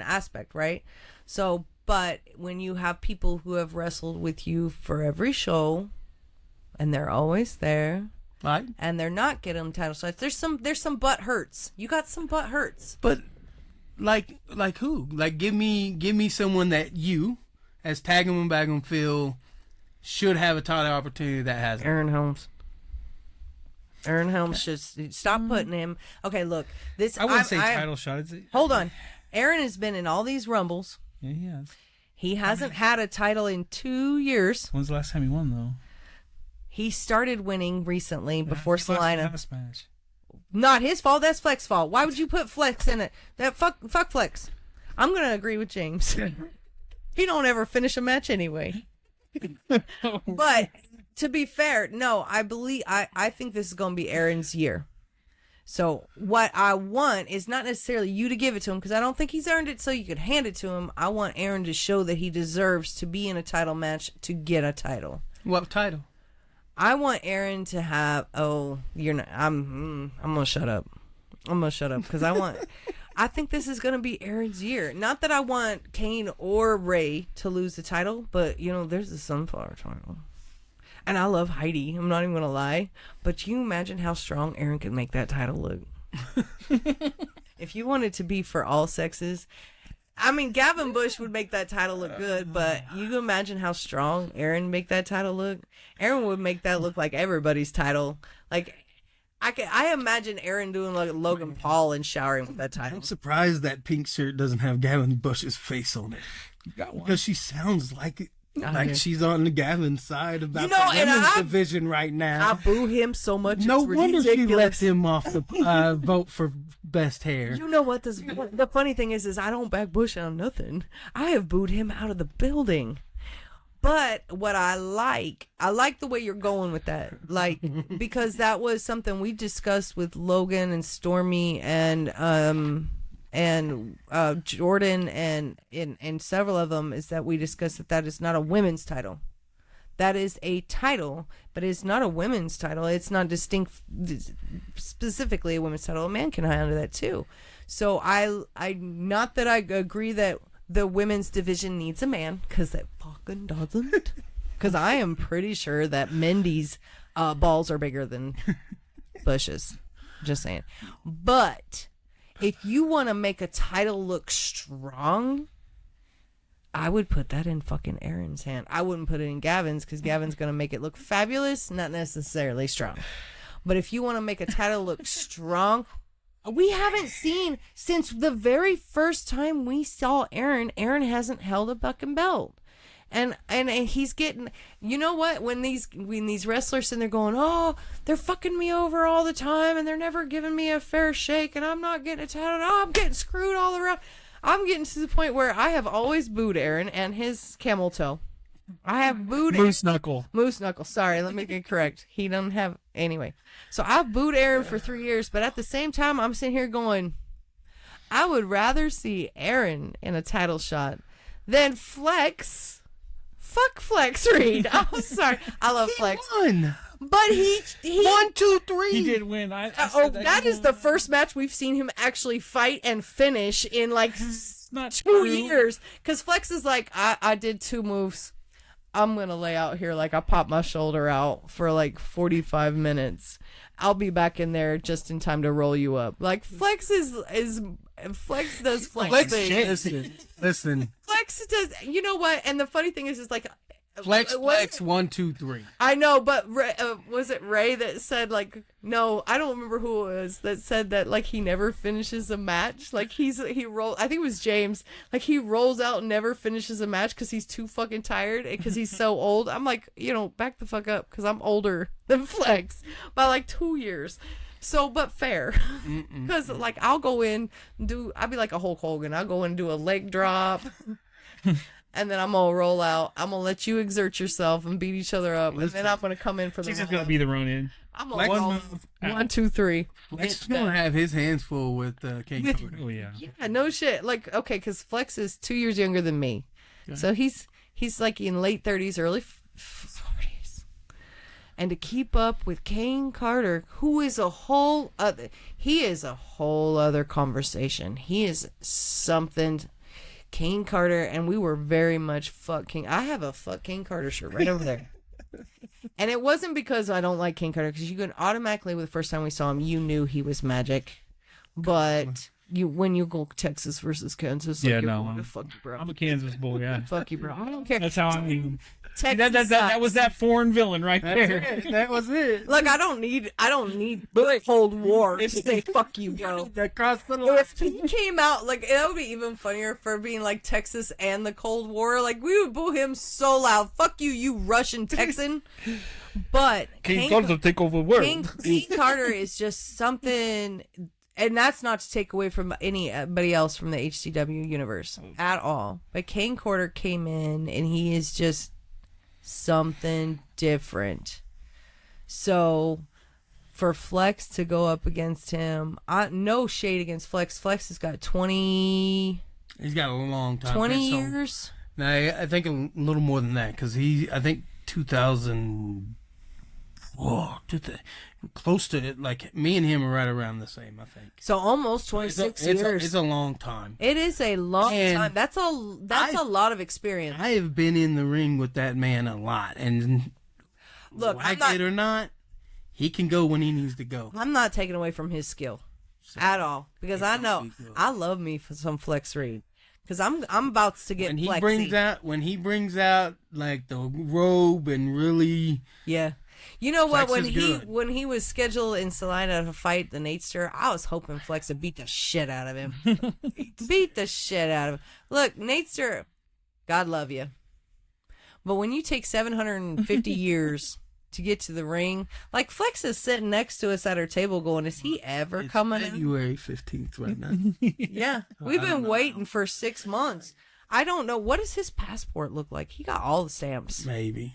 Speaker 2: aspect, right? So... But when you have people who have wrestled with you for every show, and they're always there,
Speaker 3: right,
Speaker 2: and they're not getting title shots, there's some butt hurts. You got some butt hurts.
Speaker 3: But like who? Like give me someone that you, as Tag 'em and Bag 'em, feel should have a title opportunity that hasn't.
Speaker 2: Aaron Helms. Aaron Helms should stop putting him. Okay, look, this.
Speaker 1: I wouldn't say title shot.
Speaker 2: Hold on, Aaron has been in all these rumbles.
Speaker 1: Yeah, he has.
Speaker 2: He hasn't had a title in 2 years.
Speaker 1: When's the last time he won, though?
Speaker 2: He started winning recently before Salina.
Speaker 1: Match.
Speaker 2: Not his fault. That's Flex's fault. Why would you put Flex in it? Fuck Flex. I'm gonna agree with James. He don't ever finish a match anyway. But to be fair, no, I think this is gonna be Aaron's year. So what I want is not necessarily you to give it to him, because I don't think he's earned it so you could hand it to him. I want Aaron to show that he deserves to be in a title match to get a title.
Speaker 3: What title?
Speaker 2: I want Aaron to have. Oh, you're not. I'm gonna shut up. I'm gonna shut up because I think this is gonna be Aaron's year. Not that I want Kane or Ray to lose the title, but there's the Sunflower title. And I love Heidi. I'm not even going to lie. But you imagine how strong Aaron could make that title look. If you wanted to be for all sexes. I mean, Gavin Bush would make that title look good. But you can imagine how strong Aaron make that title look. Aaron would make that look like everybody's title. Like, I imagine Aaron doing like Logan Paul and showering with that title.
Speaker 3: I'm surprised that pink shirt doesn't have Gavin Bush's face on it.
Speaker 1: You got one.
Speaker 3: Because she sounds like it. Like she's on the Gavin side about the
Speaker 2: and
Speaker 3: women's division right now.
Speaker 2: I boo him so much.
Speaker 3: No
Speaker 2: it's
Speaker 3: wonder
Speaker 2: ridiculous.
Speaker 3: she left him off the vote for best hair.
Speaker 2: You know what? The funny thing is I don't back Bush on nothing. I have booed him out of the building. But what I like the way you're going with that. Like, because that was something we discussed with Logan and Stormy and Jordan and several of them, is that we discussed that is not a women's title. That is a title, but it's not a women's title. It's not distinct, specifically a women's title. A man can handle that too. So I not that I agree that the women's division needs a man, because it fucking doesn't. Because I am pretty sure that Mindy's balls are bigger than Bush's. Just saying. But if you want to make a title look strong, I would put that in fucking Aaron's hand. I wouldn't put it in Gavin's, because Gavin's going to make it look fabulous, not necessarily strong. But if you want to make a title look strong, we haven't seen since the very first time we saw Aaron hasn't held a fucking belt. And he's getting, you know what, when these wrestlers and they're going, oh, they're fucking me over all the time and they're never giving me a fair shake and I'm not getting a title, oh, I'm getting screwed all around. I'm getting to the point where I have always booed Aaron and his camel toe. I have booed
Speaker 1: Moose Knuckle.
Speaker 2: Moose Knuckle. Sorry, let me get correct. He doesn't have, anyway. So I've booed Aaron for 3 years, but at the same time, I'm sitting here going, I would rather see Aaron in a title shot than Flex. Fuck Flex Reed. I'm sorry. I love Flex.
Speaker 3: Won.
Speaker 2: But he
Speaker 3: 1, 2, 3.
Speaker 1: He did win.
Speaker 2: That is the first match we've seen him actually fight and finish in like
Speaker 1: not
Speaker 2: 2 years. Because Flex is like, I did 2 moves. I'm going to lay out here like I popped my shoulder out for like 45 minutes. I'll be back in there just in time to roll you up. Like Flex Flex does Flex things.
Speaker 3: Listen.
Speaker 2: Flex does, you know what? And the funny thing is like,
Speaker 3: Flex 1, 2, 3.
Speaker 2: I know, but was it Ray that said like, no, I don't remember who it was that said that like he never finishes a match. Like he rolls, I think it was James. Like he rolls out and never finishes a match because he's too fucking tired and because he's so old. I'm like, back the fuck up, because I'm older than Flex by like 2 years. So, but fair, because like I'll go in and I'll be like a Hulk Hogan. I'll go in and do a leg drop. And then I'm going to roll out. I'm going to let you exert yourself and beat each other up. And then I'm going to come in for the
Speaker 1: She's just going to be the Ronin.
Speaker 2: I'm going to roll 1, 2, 3.
Speaker 3: Flex going to have his hands full with King Carter.
Speaker 1: Oh, yeah.
Speaker 2: Yeah, no shit. Like, okay, because Flex is 2 years younger than me. Okay. So he's like in late 30s, early 40s. And to keep up with Kane Carter, who is a whole other conversation. He is something... Kane Carter, and we were very much fuck King. I have a fuck Kane Carter shirt right over there. And it wasn't because I don't like Kane Carter, because you could automatically, with the first time we saw him, you knew he was magic. But when you go Texas versus Kansas, like,
Speaker 1: yeah, no,
Speaker 2: fuck you, bro.
Speaker 1: I'm a Kansas boy, yeah.
Speaker 2: Fuck you, bro. I don't care.
Speaker 1: That's how I mean.
Speaker 2: Texas
Speaker 1: that was that foreign villain right there.
Speaker 3: That was it.
Speaker 2: Look, I don't need Cold War to say fuck you, bro. If he came out, like, that would be even funnier for being like Texas and the Cold War. Like, we would boo him so loud. Fuck you, you Russian Texan. But
Speaker 1: King Carter take over the world.
Speaker 2: King Carter is just something, and that's not to take away from anybody else from the HCW universe at all. But King Carter came in, and he is just something different. So for Flex to go up against him, no shade against Flex. Flex has got 20.
Speaker 3: He's got a long time.
Speaker 2: 20 years.
Speaker 3: No, I think a little more than that because I think 2000. Whoa, close to it. Like me and him are right around the same, I think.
Speaker 2: So almost 26 years.
Speaker 3: It's a long time.
Speaker 2: It is a long time. That's a lot of experience.
Speaker 3: I have been in the ring with that man a lot, and
Speaker 2: look,
Speaker 3: like it or not, he can go when he needs to go.
Speaker 2: I'm not taking away from his skill at all because I know I love me for some Flex Reed because I'm about to get
Speaker 3: when he brings out like the robe and really
Speaker 2: You know what?
Speaker 3: Flex
Speaker 2: When he was scheduled in Salina to fight the Natester, I was hoping Flex would beat the shit out of him. Beat the shit out of him. Look, Natester, God love you, but when you take 750 years to get to the ring, like Flex is sitting next to us at our table, going, "Is he ever coming?"
Speaker 3: February 15th, right now.
Speaker 2: Yeah, we've been waiting for 6 months. I don't know, what does his passport look like? He got all the stamps.
Speaker 3: Maybe.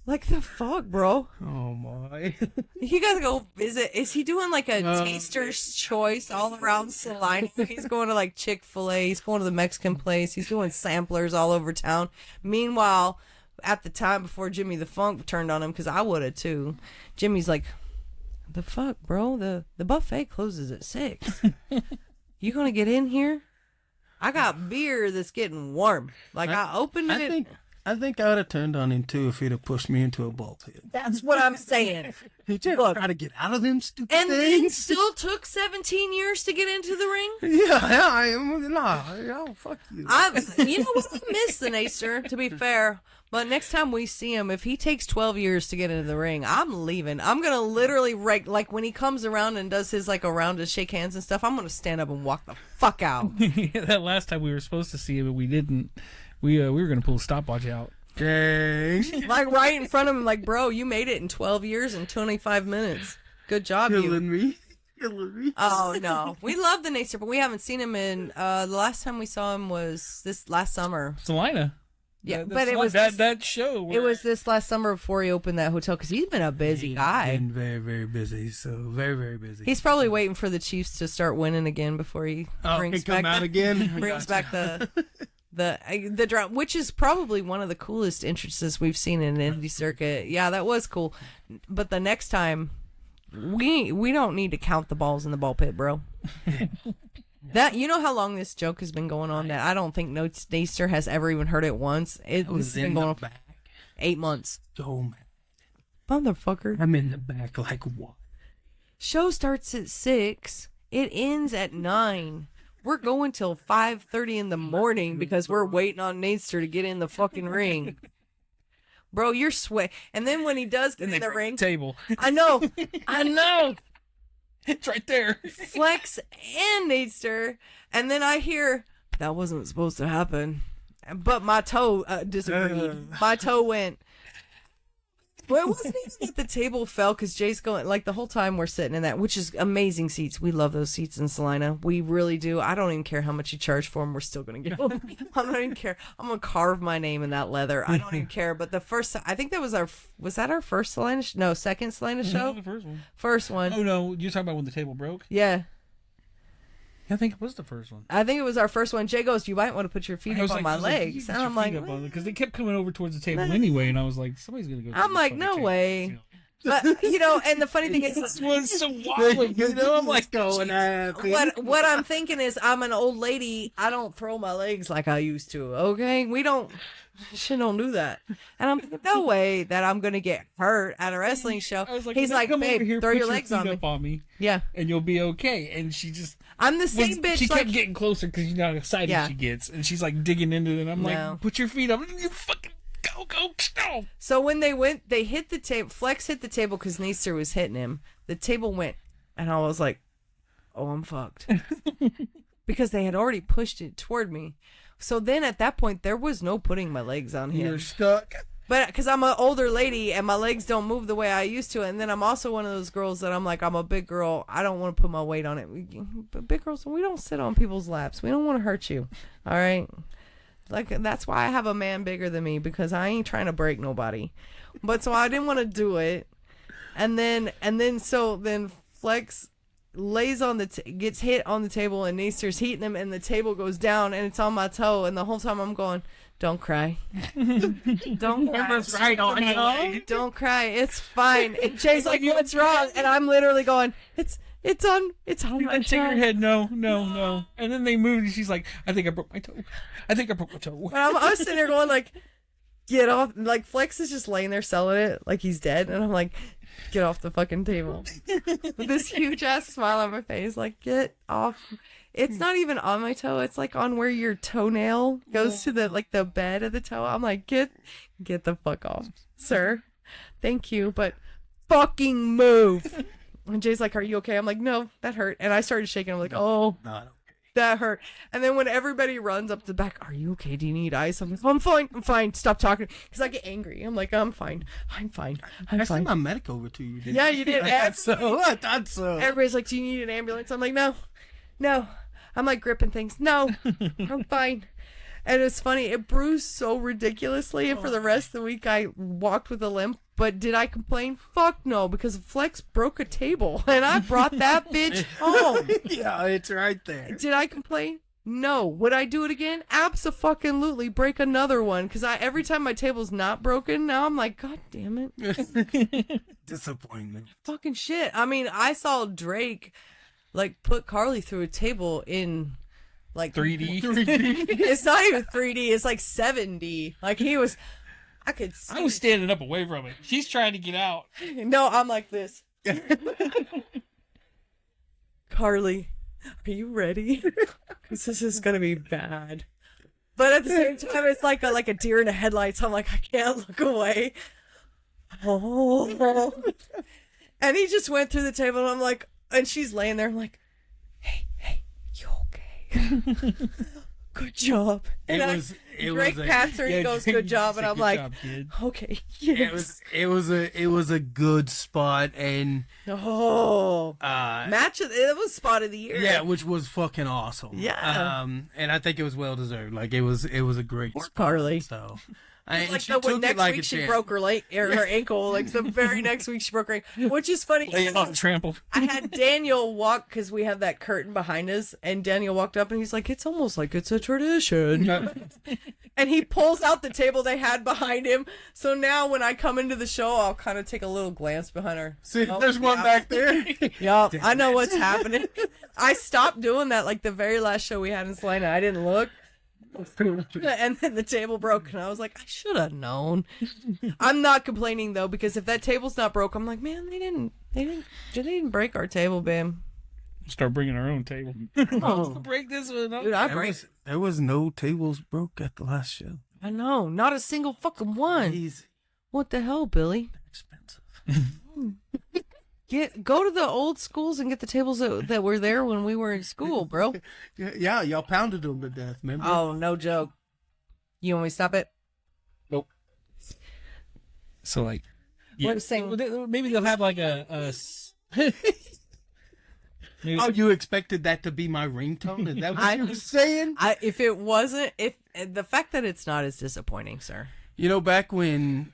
Speaker 2: Like the fuck, bro?
Speaker 3: Oh my!
Speaker 2: You gotta go visit. Is he doing like a taster's choice all around Salina? He's going to like Chick-fil-A. He's going to the Mexican place. He's doing samplers all over town. Meanwhile, at the time before Jimmy the Funk turned on him, because I would have too. Jimmy's like, "The fuck, bro? The buffet closes at 6. You gonna get in here? I got beer that's getting warm. Like I opened it."
Speaker 3: I think I would have turned on him too if he'd have pushed me into a ball pit.
Speaker 2: That's what I'm saying.
Speaker 3: He just tried to get out of them stupid
Speaker 2: and
Speaker 3: things.
Speaker 2: then still took 17 years to get into the ring?
Speaker 3: Yeah, fuck you.
Speaker 2: You know what? I miss the Nacer, to be fair. But next time we see him, if he takes 12 years to get into the ring, I'm leaving. I'm going to literally, like when he comes around and does his like around to shake hands and stuff, I'm going to stand up and walk the fuck out.
Speaker 1: That last time we were supposed to see him, but we didn't. We were going to pull a stopwatch out.
Speaker 3: Dang.
Speaker 2: Like right in front of him, like, bro, you made it in 12 years and 25 minutes. Good job,
Speaker 3: Killing me.
Speaker 2: Oh, no. We love the Nacer, but we haven't seen him in, the last time we saw him was this last summer.
Speaker 1: Salina.
Speaker 2: Yeah, but it was
Speaker 1: that show.
Speaker 2: It was this last summer before he opened that hotel because he's been a busy guy.
Speaker 3: He's been very, very busy. So very, very busy.
Speaker 2: He's probably waiting for the Chiefs to start winning again before he brings back the drum, which is probably one of the coolest entrances we've seen in an indie circuit. Yeah, that was cool. But the next time, we don't need to count the balls in the ball pit, bro. That, you know how long this joke has been going on that I don't think Nacer has ever even heard it once. It's been going on 8 months.
Speaker 3: Oh, man.
Speaker 2: Motherfucker.
Speaker 3: I'm in the back like what?
Speaker 2: Show starts at 6. It ends at 9. We're going till 5:30 in the morning because we're waiting on Nacer to get in the fucking ring. Bro, you're sweat. And then when he does get in the ring,
Speaker 1: table.
Speaker 2: I know.
Speaker 1: It's right there.
Speaker 2: Flex and Nacer, and then I hear that wasn't supposed to happen, but my toe disagreed. My toe went. Well, it wasn't even that the table fell because Jay's going, like the whole time we're sitting in that, which is amazing seats. We love those seats in Salina. We really do. I don't even care how much you charge for them. We're still going to get them. I don't even care. I'm going to carve my name in that leather. I don't even care. But the first, I think that was that our first Salina? No, second Salina show?
Speaker 1: The first one.
Speaker 2: First one.
Speaker 1: Oh, no. You're talking about when the table broke?
Speaker 2: Yeah.
Speaker 1: I think it was the first one.
Speaker 2: I think it was our first one. Jay goes, "You might want to put your feet up on my legs." And I'm like,
Speaker 1: because they kept coming over towards the table anyway, and I was like, somebody's gonna go.
Speaker 2: I'm like, no way. But, and the funny thing is,
Speaker 1: this was so wild. I'm like,
Speaker 2: what I'm thinking is, I'm an old lady. I don't throw my legs like I used to. Okay, she don't do that. And I'm thinking, no way that I'm gonna get hurt at a wrestling show. He's like, babe, throw your legs on me. Yeah,
Speaker 1: and you'll be okay. And
Speaker 2: I'm the same bitch.
Speaker 1: She kept getting closer because you know how excited she gets, and she's like digging into it. And I'm like, put your feet up. You fucking go.
Speaker 2: So when they hit the table. Flex hit the table because Neester was hitting him. The table went, and I was like, oh, I'm fucked. Because they had already pushed it toward me. So then at that point, there was no putting my legs on him.
Speaker 3: You're stuck.
Speaker 2: But because I'm an older lady and my legs don't move the way I used to. And then I'm also one of those girls that I'm like, I'm a big girl. I don't want to put my weight on it. But big girls, we don't sit on people's laps. We don't want to hurt you. All right. Like, that's why I have a man bigger than me, because I ain't trying to break nobody. But so I didn't want to do it. And then Flex lays on gets hit on the table, and Neester's heating him, and the table goes down, and it's on my toe, and the whole time I'm going, don't cry. Don't cry.
Speaker 3: Right on you.
Speaker 2: Don't cry. It's fine. And Jay's like, what's wrong? And I'm literally going, it's on my toe.
Speaker 1: Take her head, no. And then they moved, and she's like, I think I broke my toe. And
Speaker 2: I was sitting there going like, get off. Like, Flex is just laying there selling it like he's dead, and I'm like, get off the fucking table. With this huge ass smile on my face, like, get off. It's not even on my toe. It's like on where your toenail goes to the bed of the toe. I'm like, get the fuck off, sir. Thank you, but fucking move. And Jay's like, are you okay? I'm like, no, that hurt. And I started shaking. I'm like, oh,
Speaker 3: not okay.
Speaker 2: That hurt. And then when everybody runs up the back, are you okay? Do you need ice? I'm like, oh, I'm fine. Stop talking. Because I get angry. I'm like, I'm fine. I
Speaker 3: sent my medic over to you, didn't
Speaker 2: Yeah, you did.
Speaker 3: I thought so.
Speaker 2: Everybody's like, do you need an ambulance? I'm like, no. I'm like gripping things. No, I'm fine. And it's funny. It bruised so ridiculously. And for the rest of the week, I walked with a limp. But did I complain? Fuck no, because Flex broke a table, and I brought that bitch home.
Speaker 3: Yeah, it's right there.
Speaker 2: Did I complain? No. Would I do it again? Abso-fucking-lutely. Break another one, because every time my table's not broken, now I'm like, God damn it.
Speaker 3: Disappointment.
Speaker 2: Fucking shit. I mean, I saw Drake, like, put Carly through a table in, like...
Speaker 1: 3D?
Speaker 2: It's not even 3D. It's like 7D. Like, he was... I could see.
Speaker 1: I was standing up away from it. She's trying to get out.
Speaker 2: No, I'm like this. Carly, are you ready? Because this is going to be bad. But at the same time, it's like a deer in the headlights. I'm like, I can't look away. Oh. And he just went through the table, and I'm like, and she's laying there. I'm like, hey, you okay? Good job. Drake pats her and he goes, good job. And I'm like, okay. Yes.
Speaker 3: It was a good spot, and
Speaker 2: match it was spot of the year.
Speaker 3: Yeah, which was fucking awesome.
Speaker 2: Yeah.
Speaker 3: And I think it was well deserved. Like, it was a great spot.
Speaker 2: Carly.
Speaker 3: So
Speaker 2: next week she broke her leg or her ankle. Like the very next week she broke her ankle, which is funny.
Speaker 1: Laying on trampled.
Speaker 2: I had Daniel walk, because we have that curtain behind us, and Daniel walked up and he's like, it's almost like it's a tradition. And he pulls out the table they had behind him. So now when I come into the show, I'll kind of take a little glance behind her.
Speaker 3: See, there's one back there.
Speaker 2: Yup, I know what's happening. I stopped doing that like the very last show we had in Salina. I didn't look. And then the table broke, and I was like, I should have known. I'm not complaining though, because if that table's not broke, I'm like, man, they didn't break our table, babe.
Speaker 1: Start bringing our own table. Break this one.
Speaker 2: Dude,
Speaker 3: there was no tables broke at the last show.
Speaker 2: I know, not a single fucking one.
Speaker 3: Easy.
Speaker 2: What the hell, Billy?
Speaker 3: Expensive.
Speaker 2: Go to the old schools and get the tables that were there when we were in school, bro.
Speaker 3: Yeah, y'all pounded them to death, remember?
Speaker 2: Oh, no joke. You want me to stop it?
Speaker 1: Nope. So, like,
Speaker 2: yeah.
Speaker 1: Maybe they'll have like a
Speaker 3: Oh, you expected that to be my ringtone? Is that what you were saying?
Speaker 2: If it wasn't, the fact that it's not is disappointing, sir.
Speaker 3: You know, back when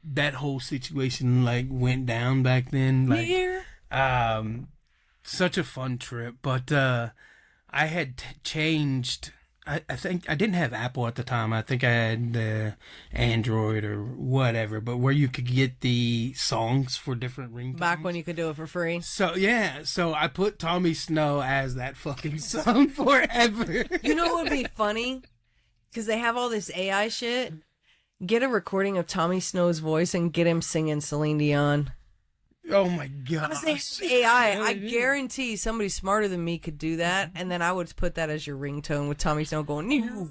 Speaker 3: that whole situation like went down back then, like such a fun trip, but I had changed I think I didn't have Apple at the time. I think I had the Android or whatever, but where you could get the songs for different ringtones.
Speaker 2: Back when you could do it for free.
Speaker 3: So yeah, so I put Tommy Snow as that fucking song forever.
Speaker 2: You know what would be funny? Because they have all this AI shit. Get a recording of Tommy Snow's voice and get him singing Celine Dion.
Speaker 3: Oh my god!
Speaker 2: Because they have AI, I guarantee somebody smarter than me could do that, and then I would put that as your ringtone with Tommy Snow going.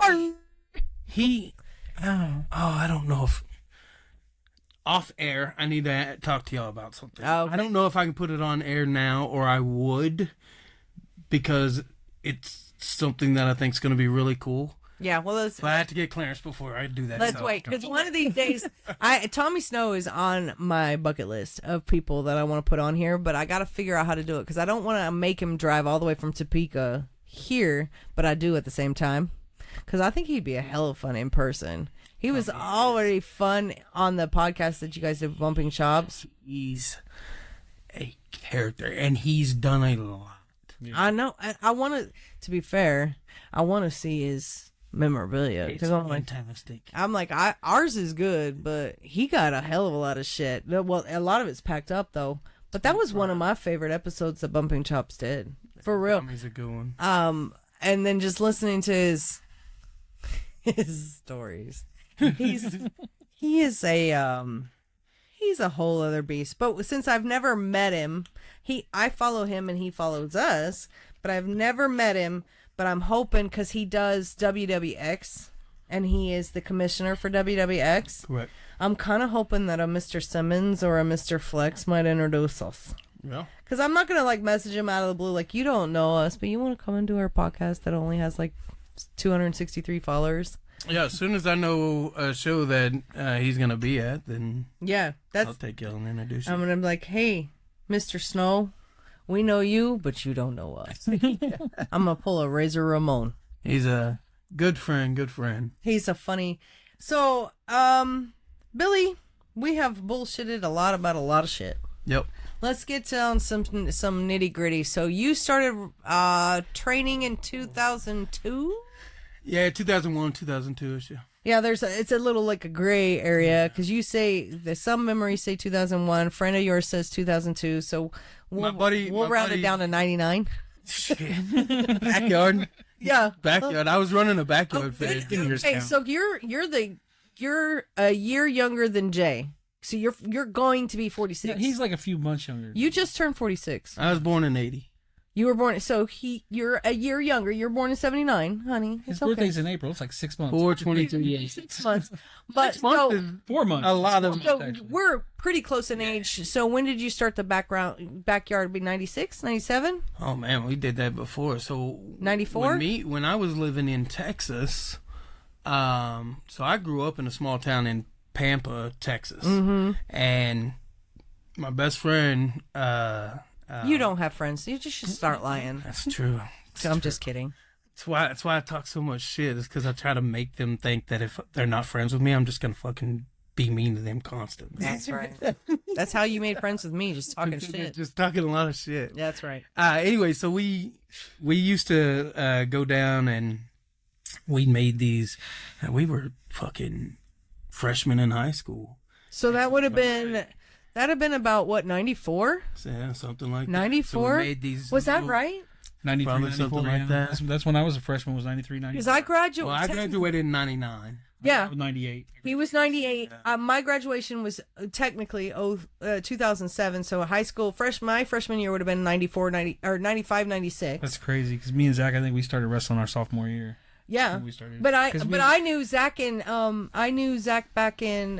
Speaker 3: I don't know if off air. I need to talk to y'all about something.
Speaker 2: Okay.
Speaker 3: I don't know if I can put it on air now, or I would, because it's something that I think is going to be really cool.
Speaker 2: Yeah, well,
Speaker 3: but I have to get clearance before I do that.
Speaker 2: Let's wait, because one of these days, Tommy Snow is on my bucket list of people that I want to put on here, but I got to figure out how to do it, because I don't want to make him drive all the way from Topeka here, but I do at the same time, because I think he'd be a hell of fun in person. He was already fun on the podcast that you guys did, Bumping Chops.
Speaker 3: He's a character, and he's done a lot.
Speaker 2: Yeah. I know. I want to be fair, I want to see his memorabilia.
Speaker 3: It's fantastic.
Speaker 2: I'm like, ours is good, but he got a hell of a lot of shit. Well, a lot of it's packed up though. But that was one of my favorite episodes that Bumping Chops did, for real.
Speaker 3: He's a good one.
Speaker 2: And then just listening to his stories, he's a whole other beast. But since I've never met him, I follow him and he follows us, but I've never met him. But I'm hoping, because he does WWX, and he is the commissioner for WWX.
Speaker 3: Correct.
Speaker 2: I'm kind of hoping that a Mr. Simmons or a Mr. Flex might introduce us.
Speaker 3: Yeah.
Speaker 2: Because I'm not going to, like, message him out of the blue, like, you don't know us, but you want to come and do our podcast that only has, like, 263 followers.
Speaker 3: Yeah, as soon as I know a show that he's going to be at, then I'll take y'all and introduce you.
Speaker 2: I'm going to be like, hey, Mr. Snow. We know you, but you don't know us. I'm going to pull a Razor Ramon.
Speaker 3: He's a good friend,
Speaker 2: He's a funny... So, Billy, we have bullshitted a lot about a lot of shit.
Speaker 3: Yep.
Speaker 2: Let's get down some nitty gritty. So you started training in 2002?
Speaker 3: Yeah, 2001, 2002-ish, yeah.
Speaker 2: Yeah, it's a little like a gray area, because you say some memories say 2001, a friend of yours says 2002, so we'll round it down to 99.
Speaker 3: Shit. Backyard.
Speaker 2: Yeah.
Speaker 3: Backyard. I was running a backyard phase.
Speaker 2: Okay, so you're a year younger than Jay. So you're going to be 46.
Speaker 1: Yeah, he's like a few months younger.
Speaker 2: You just turned 46.
Speaker 3: I was born in 80.
Speaker 2: You were born, so you're a year younger. You're born in 79, honey.
Speaker 1: His birthday's in April. It's like 6 months.
Speaker 3: 4/22 years.
Speaker 2: 6 months. But
Speaker 3: 6 months is
Speaker 1: 4 months.
Speaker 3: a lot of.
Speaker 2: So we're pretty close in age. So when did you start the backyard? Be 96, 97?
Speaker 3: Oh man, we did that before. So
Speaker 2: 94.
Speaker 3: When I was living in Texas, so I grew up in a small town in Pampa, Texas, and my best friend.
Speaker 2: You don't have friends. You just should start lying.
Speaker 3: That's true.
Speaker 2: I'm just kidding.
Speaker 3: That's why I talk so much shit. Is because I try to make them think that if they're not friends with me, I'm just gonna fucking be mean to them constantly.
Speaker 2: That's right. That's how you made friends with me, just talking shit.
Speaker 3: Just talking a lot of shit.
Speaker 2: Yeah, that's right.
Speaker 3: Anyway, so we used to go down and we made these. We were fucking freshmen in high school.
Speaker 2: So that would have been. That'd have been about, what, 94?
Speaker 3: Yeah, something like
Speaker 2: 94?
Speaker 3: that. So we made these
Speaker 2: was that right?
Speaker 1: 93,
Speaker 3: probably
Speaker 1: 94,
Speaker 3: something like that.
Speaker 1: That's when I was a freshman, was 93, 94.
Speaker 2: Because I graduated.
Speaker 3: Well, I graduated in 99.
Speaker 2: Yeah.
Speaker 1: 98.
Speaker 2: He was 98. Yeah. My graduation was technically 2007. So high school, my freshman year would have been 94, 90, or 95, 96.
Speaker 1: That's crazy, because me and Zach, I think we started wrestling our sophomore year.
Speaker 2: Yeah, but I knew Zach back in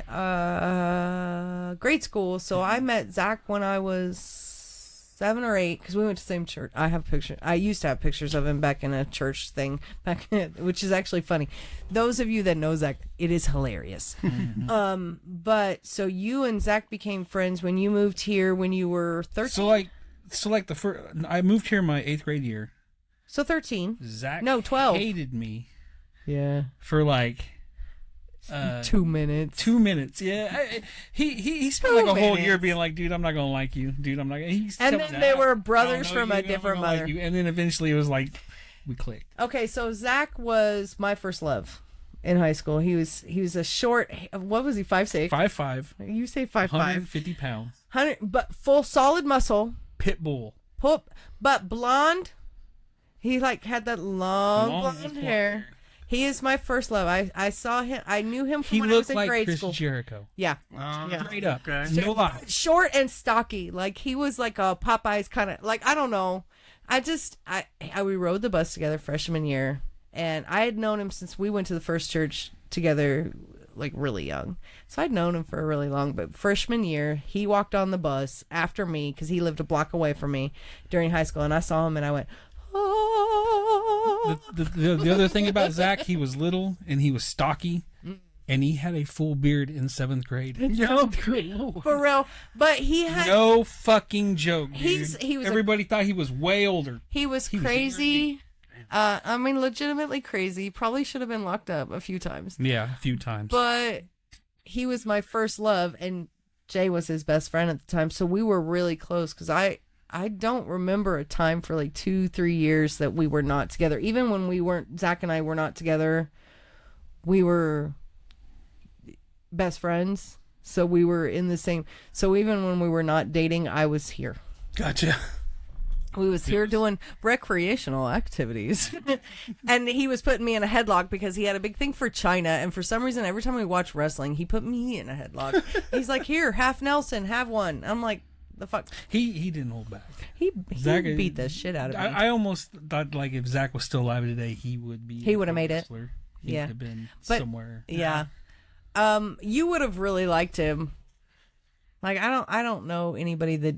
Speaker 2: grade schoul, so I met Zach when I was 7 or 8, because we went to the same church. I used to have pictures of him back in a church thing which is actually funny. Those of you that know Zach, it is hilarious. But so you and Zach became friends when you moved here when you were 13.
Speaker 1: So like I moved here my 8th grade year.
Speaker 2: So 13.
Speaker 1: Zach
Speaker 2: 12.
Speaker 1: hated me.
Speaker 2: Yeah.
Speaker 1: For like
Speaker 2: 2 minutes.
Speaker 1: 2 minutes. Yeah. He spent like a whole year being like, dude, I'm not gonna like you. Dude, I'm not gonna.
Speaker 2: And then they were brothers from a different mother.
Speaker 1: Like, and then eventually it was like, we clicked.
Speaker 2: Okay, so Zach was my first love in high school. He was a short. What was he? 5'6"?
Speaker 1: 5'5".
Speaker 2: You say 5'5".
Speaker 1: 150 pounds.
Speaker 2: But full solid muscle.
Speaker 1: Pit bull.
Speaker 2: But blonde. He like had that long blonde hair. He is my first love. I saw him. I knew him from when I was in grade
Speaker 1: Chris
Speaker 2: school.
Speaker 1: Jericho.
Speaker 2: Yeah.
Speaker 1: Straight up.
Speaker 3: Okay.
Speaker 1: No lie.
Speaker 2: Short and stocky. Like he was like a Popeyes kind of, like, I don't know. We rode the bus together freshman year, and I had known him since we went to the first church together, like really young. So I'd known him for a really long, but freshman year, he walked on the bus after me because he lived a block away from me during high school, and I saw him and I went, oh.
Speaker 1: The other thing about Zach, he was little and he was stocky, and he had a full beard in 7th grade.
Speaker 2: For real. But he had
Speaker 1: no fucking joke, dude.
Speaker 2: He was
Speaker 1: Everybody thought he was way older.
Speaker 2: He was crazy. I mean, legitimately crazy. Probably should have been locked up a few times.
Speaker 1: Yeah, a few times.
Speaker 2: But he was my first love, and Jay was his best friend at the time. So we were really close because I don't remember a time for like 2-3 years that we were not together. Even when Zach and I were not together, we were best friends. So we were in the same. So even when we were not dating, I was here.
Speaker 1: Gotcha.
Speaker 2: We was here doing recreational activities. And he was putting me in a headlock because he had a big thing for China. And for some reason, every time we watch wrestling, he put me in a headlock. He's like, here, half Nelson, have one. I'm like, the fuck?
Speaker 1: He didn't hold back.
Speaker 2: He beat the shit out of me.
Speaker 1: I almost thought, like, if Zach was still alive today, he would be.
Speaker 2: He would have made it.
Speaker 1: He would have been somewhere.
Speaker 2: Yeah. You would have really liked him. Like, I don't know anybody that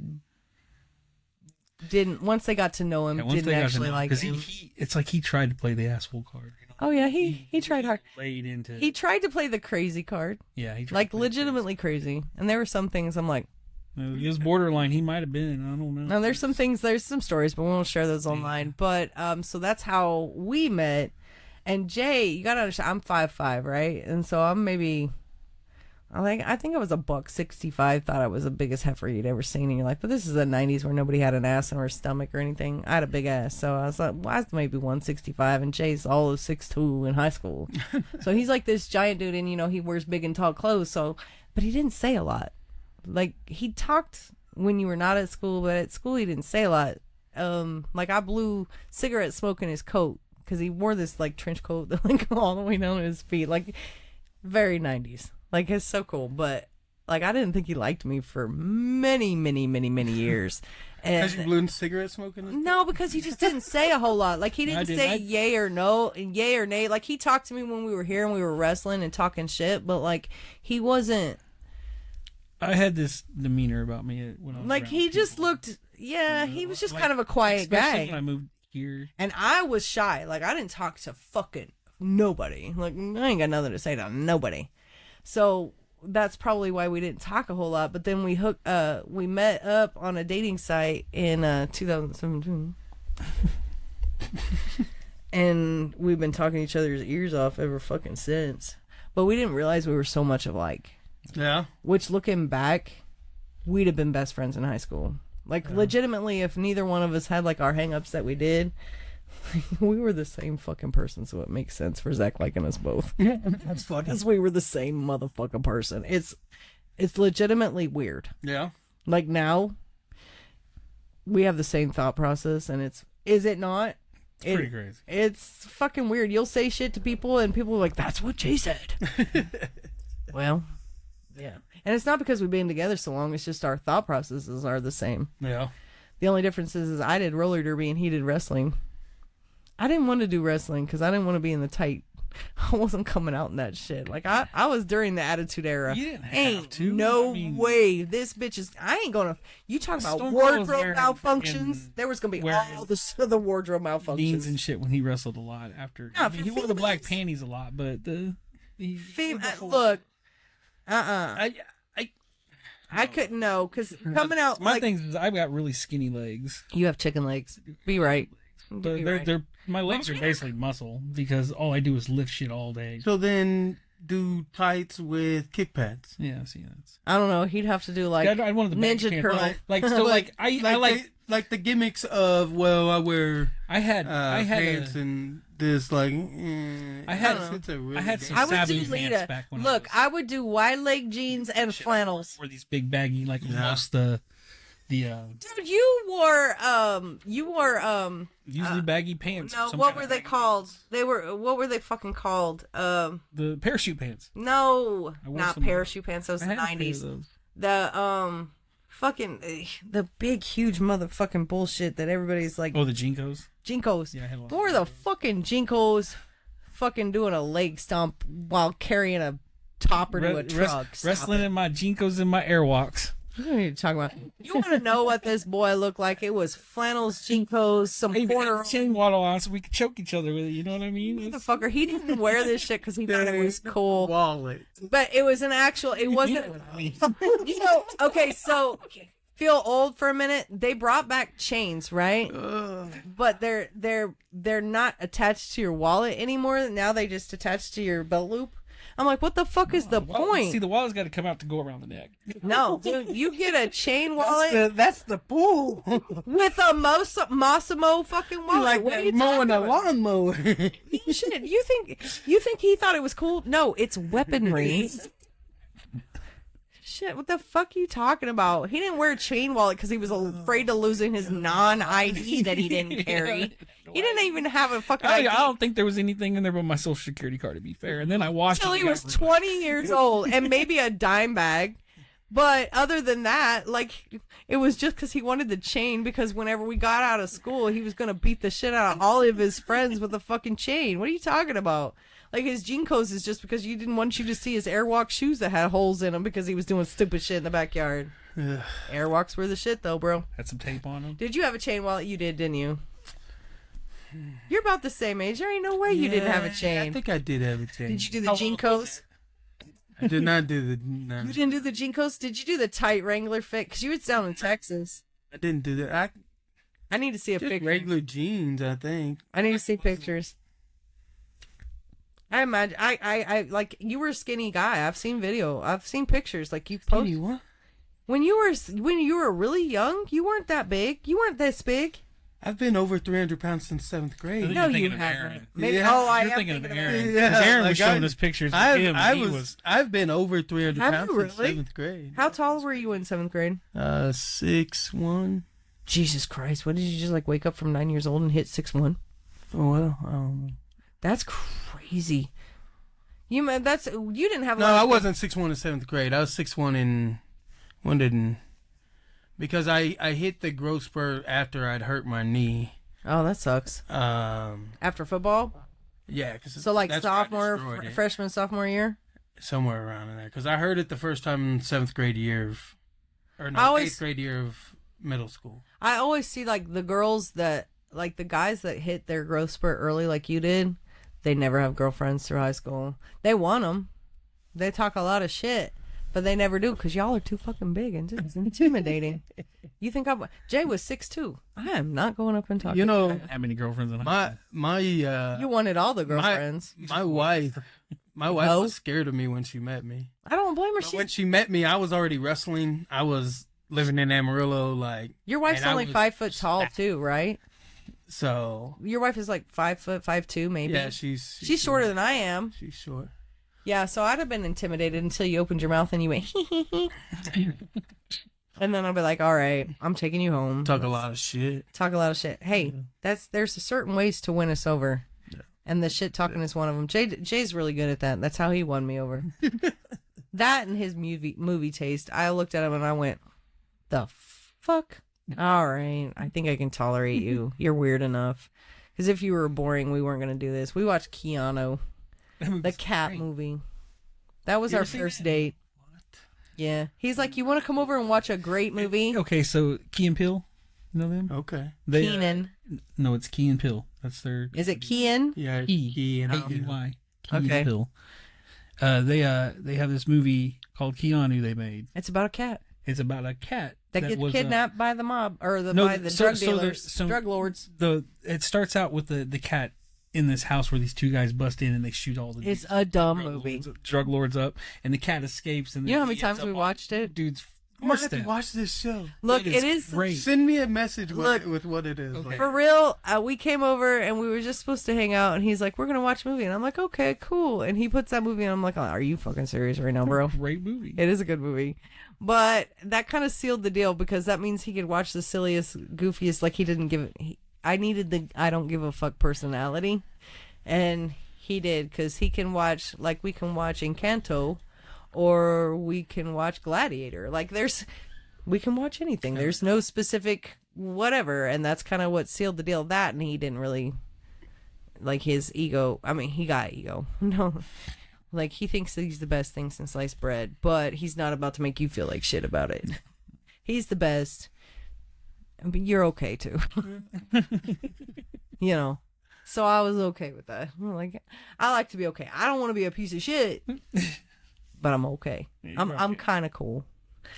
Speaker 2: didn't, once they got to know him, didn't actually like him.
Speaker 1: It's like he tried to play the asshole card. You know?
Speaker 2: Oh yeah, he tried hard.
Speaker 1: He
Speaker 2: tried to play the crazy card.
Speaker 1: Yeah, he tried
Speaker 2: like legitimately crazy. And there were some things I'm like,
Speaker 1: it was borderline. He might have been. I don't know.
Speaker 2: No, there's some stories, but we won't share those online. But so that's how we met. And Jay, you gotta understand, I'm 5'5", right? And so I'm maybe, I think I was $165. Thought I was the biggest heifer you'd ever seen in your life. But this is the 90s where nobody had an ass in her stomach or anything. I had a big ass, so I was like, well, I was maybe 165, and Jay's all of 6'2" in high school. So he's like this giant dude, and he wears big and tall clothes. So, but he didn't say a lot. Like he talked when you were not at school, but at school he didn't say a lot. Like I blew cigarette smoke in his coat because he wore this like trench coat that like all the way down to his feet, like very 90s. Like, it's so cool, but like I didn't think he liked me for many, many, many, many years.
Speaker 3: Because you blew in cigarette smoking?
Speaker 2: No, because he just didn't say a whole lot. Like he didn't say yay or no, yay or nay. Like he talked to me when we were here and we were wrestling and talking shit, but like he wasn't.
Speaker 1: I had this demeanor about me when I was
Speaker 2: like he just looked. Yeah, he was just kind of a quiet guy.
Speaker 1: When I moved here,
Speaker 2: and I was shy. Like I didn't talk to fucking nobody. Like I ain't got nothing to say to nobody. So that's probably why we didn't talk a whole lot. But then we met up on a dating site in 2017. And we've been talking each other's ears off ever fucking since. But we didn't realize we were so much alike.
Speaker 3: Yeah.
Speaker 2: Which, looking back, we'd have been best friends in high school. Like, legitimately, if neither one of us had, like, our hang-ups that we did, we were the same fucking person, so it makes sense for Zach liking us both.
Speaker 3: That's funny.
Speaker 2: Because we were the same motherfucking person. It's legitimately weird.
Speaker 3: Yeah.
Speaker 2: Like, now, we have the same thought process, and is it not?
Speaker 1: It's pretty crazy.
Speaker 2: It's fucking weird. You'll say shit to people, and people are like, that's what Jay said. Well, yeah. And it's not because we've been together so long, it's just our thought processes are the same.
Speaker 3: Yeah.
Speaker 2: The only difference is I did roller derby and he did wrestling. I didn't want to do wrestling because I didn't want to be in the tight. I wasn't coming out in that shit. Like I was during the Attitude Era.
Speaker 1: You didn't have to.
Speaker 2: No way. This bitch is. I ain't gonna. You talk about wardrobe malfunctions. There was gonna be all the wardrobe malfunctions.
Speaker 1: Jeans and shit when he wrestled a lot after.
Speaker 2: No,
Speaker 1: he wore the black panties a lot, but
Speaker 2: look. I couldn't know because coming out.
Speaker 1: My thing is I've got really skinny legs.
Speaker 2: You have chicken legs. Be right.
Speaker 1: But they're my legs are basically muscle because all I do is lift shit all day.
Speaker 3: So then do tights with kick pads.
Speaker 1: Yeah, see that's.
Speaker 2: I don't know. He'd have to do like
Speaker 1: I wanted the
Speaker 2: ninja turtle.
Speaker 1: Like so, like I like
Speaker 3: like the gimmicks of I wear
Speaker 1: I had
Speaker 3: pants and this like
Speaker 1: I had some
Speaker 2: I would
Speaker 1: Sabu
Speaker 2: do
Speaker 1: pants
Speaker 2: Lita.
Speaker 1: back when
Speaker 2: Look, I would do wide leg jeans and flannels.
Speaker 1: wore these big baggy like lost the
Speaker 2: Dude, you wore
Speaker 1: usually baggy pants.
Speaker 2: no, what were they called? What were they fucking called?
Speaker 1: The parachute pants.
Speaker 2: No,
Speaker 1: I wore
Speaker 2: not
Speaker 1: some-
Speaker 2: parachute pants. Those
Speaker 1: I
Speaker 2: the
Speaker 1: had a pair of
Speaker 2: 90s.
Speaker 1: those.
Speaker 2: The the big huge motherfucking bullshit that everybody's like
Speaker 1: Oh, the Jinkos.
Speaker 2: Jinkos.
Speaker 1: Yeah, I had one.
Speaker 2: What were the fucking Jinkos fucking doing a leg stomp while carrying a topper to a truck? Stop
Speaker 1: Wrestling
Speaker 2: it.
Speaker 1: in my Jinkos and my Airwalks.
Speaker 2: You don't need to talk about. You want to know what this boy looked like? It was flannels, Jinkos, some
Speaker 1: Hey,
Speaker 2: corner
Speaker 1: chain waddle on so we could choke each other with it. You know what I mean? It's-
Speaker 2: motherfucker. He didn't even wear this shit because he thought it was cool.
Speaker 3: wallet.
Speaker 2: But it was an actual. It wasn't. You know. Okay, so feel old for a minute. They brought back chains, right? But they're not attached to your wallet anymore. Now they just attach to your belt loop. I'm like, what the fuck is the point?
Speaker 1: See, the wallet's got to come out to go around the neck.
Speaker 2: No, dude, you get a chain wallet
Speaker 3: That's the pool.
Speaker 2: with a Massimo fucking wallet.
Speaker 3: Like
Speaker 2: What are you
Speaker 3: mowing
Speaker 2: talking
Speaker 3: a
Speaker 2: about?
Speaker 3: lawnmower.
Speaker 2: Shit, you think he thought it was cool? No, it's weaponry. Shit, what the fuck are you talking about? He didn't wear a chain wallet because he was afraid of losing his non-ID that he didn't carry. He didn't even have a fucking
Speaker 1: I
Speaker 2: ID
Speaker 1: don't think there was anything in there but my social security card, to be fair. And then I watched
Speaker 2: until
Speaker 1: it.
Speaker 2: he was 20 years old and maybe a dime bag. But other than that, like, it was just because he wanted the chain because whenever we got out of school, he was going to beat the shit out of all of his friends with a fucking chain. What are you talking about? Like, his Jinkos is just because you didn't want you to see his Airwalk shoes that had holes in them because he was doing stupid shit in the backyard. Airwalks were the shit, though, bro.
Speaker 1: Had some tape on them.
Speaker 2: Did you have a chain wallet? You did, didn't you? You're about the same age. There ain't no way you didn't have a chain.
Speaker 3: I think I did have a chain.
Speaker 2: Did you do the Jinkos?
Speaker 3: I did not do the. No.
Speaker 2: You didn't do the Jinkos? Did you do the tight Wrangler fit? Because you were down in Texas.
Speaker 3: I didn't do that.
Speaker 2: I need to see a
Speaker 3: Just
Speaker 2: picture.
Speaker 3: regular jeans, I think.
Speaker 2: I need to see pictures. I imagine I like you were a skinny guy. I've seen video. I've seen pictures. Like you post
Speaker 3: What?
Speaker 2: when you were really young. You weren't that big. You weren't this big.
Speaker 3: I've been over 300 pounds since 7th grade.
Speaker 2: No,
Speaker 1: You're
Speaker 2: you
Speaker 1: thinking of
Speaker 2: haven't.
Speaker 1: Aaron.
Speaker 2: Maybe.
Speaker 3: Yeah.
Speaker 2: Oh, I
Speaker 1: You're
Speaker 2: am
Speaker 1: thinking of
Speaker 2: thinking
Speaker 1: Aaron.
Speaker 3: Yeah,
Speaker 1: 'Cause Aaron was
Speaker 3: like
Speaker 1: showing us pictures of him.
Speaker 3: I've been over 300
Speaker 2: Have
Speaker 3: pounds
Speaker 2: you
Speaker 3: since
Speaker 2: really?
Speaker 3: 7th grade.
Speaker 2: How tall were you in 7th grade?
Speaker 3: 6'1".
Speaker 2: Jesus Christ! What did you just like wake up from 9 years old and hit 6'1"?
Speaker 3: Oh, well, I don't know.
Speaker 2: That's crazy. You didn't have.
Speaker 3: No, I wasn't 6'1" in 7th grade. I was 6'1" because I hit the growth spurt after I'd hurt my knee.
Speaker 2: Oh, that sucks. After football.
Speaker 3: Yeah, cause
Speaker 2: So like
Speaker 3: that's where I
Speaker 2: sophomore,
Speaker 3: destroyed it.
Speaker 2: freshman, sophomore year.
Speaker 3: Somewhere around in there, because I heard it the first time in 7th grade year of, or no,
Speaker 2: I always-
Speaker 3: 8th grade year of middle school.
Speaker 2: I always see like the girls that like the guys that hit their growth spurt early, like you did. They never have girlfriends through high school. They want them. They talk a lot of shit, but they never do because y'all are too fucking big and it's intimidating. You think Jay was 6'2". I am not going up and talking.
Speaker 3: You know,
Speaker 1: How many girlfriends in high
Speaker 3: my
Speaker 2: you wanted all the girlfriends.
Speaker 3: my wife
Speaker 2: No.
Speaker 3: was scared of me when she met me.
Speaker 2: I don't blame her.
Speaker 3: But when she met me, I was already wrestling. I was living in Amarillo, like.
Speaker 2: Your wife's
Speaker 3: and I
Speaker 2: only
Speaker 3: was
Speaker 2: 5 foot tall too, right?
Speaker 3: So.
Speaker 2: Your wife is like 5 foot 5'2", maybe.
Speaker 3: Yeah, she's
Speaker 2: shorter than I am.
Speaker 3: She's short.
Speaker 2: Yeah, so I'd have been intimidated until you opened your mouth and you went, and then I'll be like, all right, I'm taking you home.
Speaker 3: Talk a lot of shit.
Speaker 2: Talk a lot of shit. Hey, there's certain ways to win us over.
Speaker 3: Yeah.
Speaker 2: And the shit talking is one of them. Jay's really good at that. That's how he won me over. That and his movie taste. I looked at him and I went, the fuck? All right, I think I can tolerate you. You're weird enough. Because if you were boring, we weren't going to do this. We watched Keanu. The cat movie. That was our first date. What? Yeah. He's like, you want to come over and watch a great movie?
Speaker 1: Okay, so Key and Peele, you know them?
Speaker 3: Okay.
Speaker 2: Keenan.
Speaker 1: No, it's Key and Peele. That's their.
Speaker 2: Is it Kean?
Speaker 3: Yeah.
Speaker 1: Key
Speaker 3: and
Speaker 1: Y. Key
Speaker 2: Okay.
Speaker 1: and Peele. They have this movie called Keanu they made.
Speaker 2: It's about a cat
Speaker 1: It's about a cat
Speaker 2: that gets
Speaker 1: was,
Speaker 2: kidnapped by the mob or by the
Speaker 1: so-
Speaker 2: drug
Speaker 1: so
Speaker 2: dealers,
Speaker 1: the-
Speaker 2: drug lords.
Speaker 1: It starts out with the cat in this house where these two guys bust in and they shoot all the
Speaker 2: It's a dumb movie.
Speaker 1: drug lords up, and the cat escapes. And
Speaker 2: You know how
Speaker 1: he
Speaker 2: many
Speaker 1: ends
Speaker 2: times we
Speaker 1: up
Speaker 2: watched it?
Speaker 1: Dude's
Speaker 3: I'm gonna have to watch this show.
Speaker 2: Look, it is
Speaker 3: great. Send me a message with what it is.
Speaker 1: Okay.
Speaker 2: For real. We came over and we were just supposed to hang out, and he's like, "We're gonna watch a movie," and I'm like, "Okay, cool." And he puts that movie, and I'm like, "Are you fucking serious right now, bro?"
Speaker 1: Great movie.
Speaker 2: It is a good movie. But that kind of sealed the deal because that means he could watch the silliest, goofiest. Like he didn't give it. I needed the I don't give a fuck personality, and he did because he can watch like we can watch Encanto, or we can watch Gladiator. Like we can watch anything. There's no specific whatever, and that's kind of what sealed the deal. That and he didn't really like his ego. I mean, he got ego. No. Like, he thinks that he's the best thing since sliced bread, but he's not about to make you feel like shit about it. He's the best. But you're okay, too. You know? So I was okay with that. Like, I like to be okay. I don't want to be a piece of shit, but I'm okay. I'm kind of cool.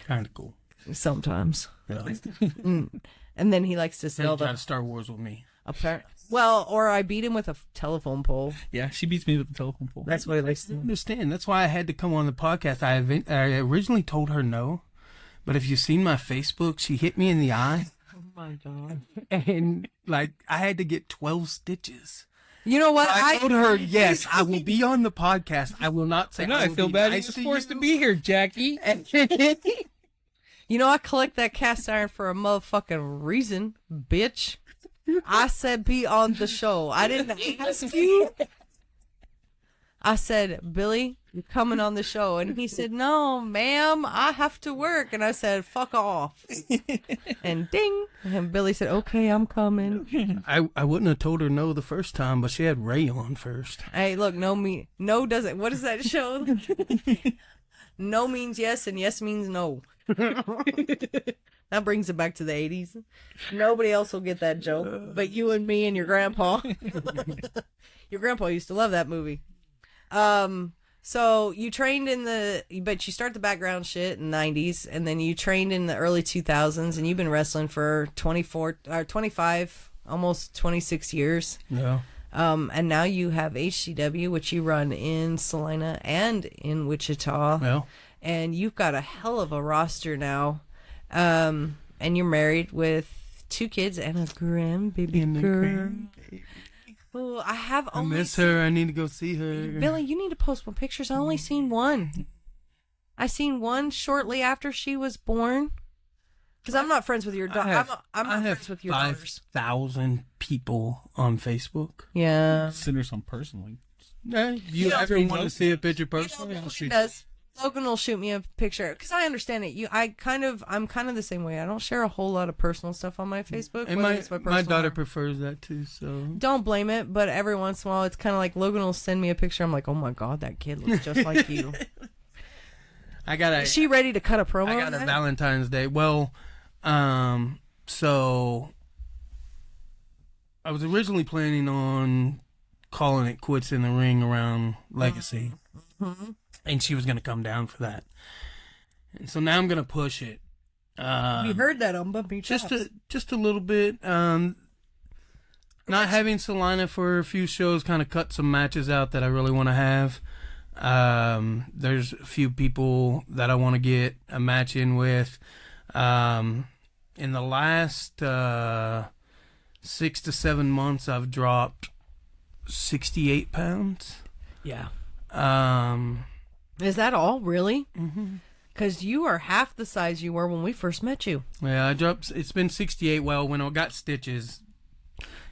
Speaker 3: Kind of cool.
Speaker 2: Sometimes.
Speaker 3: Really?
Speaker 2: And then he likes to sell
Speaker 3: try to Star Wars with me.
Speaker 2: Well, or I beat him with a telephone pole.
Speaker 1: Yeah, she beats me with the telephone pole.
Speaker 2: That's what he likes to do.
Speaker 3: I understand. That's why I had to come on the podcast. I originally told her no, but if you've seen my Facebook, she hit me in the eye.
Speaker 2: Oh my God.
Speaker 3: And like I had to get 12 stitches.
Speaker 2: You know what?
Speaker 3: I told her, yes, I will be on the podcast. I will not say
Speaker 1: no, I feel bad. He's forced to be here, Jackie.
Speaker 2: You know, I collect that cast iron for a motherfucking reason, bitch. I said be on the show. I didn't ask you. I said, Billy, you're coming on the show. And he said, no, ma'am, I have to work. And I said, fuck off. And ding. And Billy said, okay, I'm coming.
Speaker 3: I wouldn't have told her no the first time, but she had Ray on first.
Speaker 2: Hey, look, no doesn't. What is that show? No means yes, and yes means no. That brings it back to the 80s. Nobody else will get that joke, but you and me and your grandpa. Your grandpa used to love that movie. So you trained but you start the background shit in the 90s, and then you trained in the early 2000s, and you've been wrestling for 25, almost 26 years.
Speaker 3: Yeah.
Speaker 2: And now you have HCW, which you run in Salina and in Wichita.
Speaker 3: Well,
Speaker 2: and you've got a hell of a roster now. And you're married with 2 kids and a grandbaby girl. Oh,
Speaker 3: I miss her. I need to go see her.
Speaker 2: Billy, you need to post more pictures. I only seen one. I seen one shortly after she was born. Because I'm not friends with your daughter. I'm not friends with your daughters.
Speaker 3: 5,000 people on Facebook.
Speaker 2: Yeah.
Speaker 1: Send her some personally.
Speaker 3: You ever want to see a picture personally?
Speaker 2: She does. Logan will shoot me a picture because I understand it. I'm kind of the same way. I don't share a whole lot of personal stuff on my Facebook.
Speaker 3: And my daughter prefers that too. So
Speaker 2: don't blame it. But every once in a while, it's kind of like Logan will send me a picture. I'm like, oh my God, that kid looks just like you. Is she ready to cut a promo?
Speaker 3: I got a Valentine's Day. Well, so I was originally planning on calling it quits in the ring around Legacy. Mm-hmm. And she was going to come down for that. And so now I'm going to push it.
Speaker 2: We heard that on Bumpy Chops.
Speaker 3: Just a little bit. Not having Salina for a few shows kind of cut some matches out that I really want to have. There's a few people that I want to get a match in with. In the last 6 to 7 months, I've dropped 68 pounds.
Speaker 2: Yeah. Is that all, really? Mm-hmm. Because you are half the size you were when we first met you.
Speaker 3: Yeah, I dropped. It's been 68. Well, when I got stitches,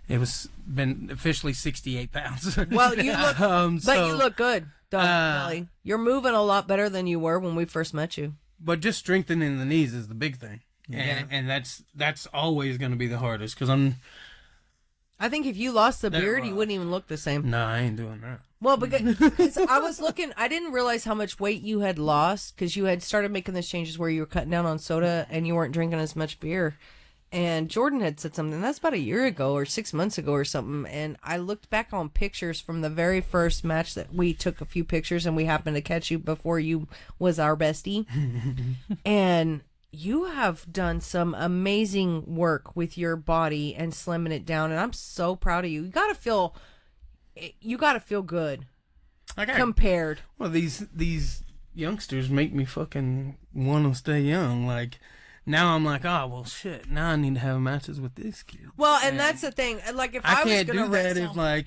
Speaker 3: it was been officially 68 pounds.
Speaker 2: Well, you look, you look good, Billy. You're moving a lot better than you were when we first met you.
Speaker 3: But just strengthening the knees is the big thing, and that's always going to be the hardest because
Speaker 2: I think if you lost the beard, you wouldn't even look the same.
Speaker 3: No, I ain't doing that.
Speaker 2: Well, because I was looking, I didn't realize how much weight you had lost because you had started making these changes where you were cutting down on soda and you weren't drinking as much beer. And Jordan had said something, that's about a year ago or 6 months ago or something. And I looked back on pictures from the very first match that we took a few pictures and we happened to catch you before you was our bestie. And you have done some amazing work with your body and slimming it down. And I'm so proud of you. You got to feel good compared.
Speaker 3: Well, these youngsters make me fucking want to stay young. Like, now I'm like, oh, well, shit. Now I need to have matches with this kid.
Speaker 2: Well, and that's the thing. Like, if I was
Speaker 3: can't
Speaker 2: going to
Speaker 3: do that
Speaker 2: wrestle...
Speaker 3: if, like,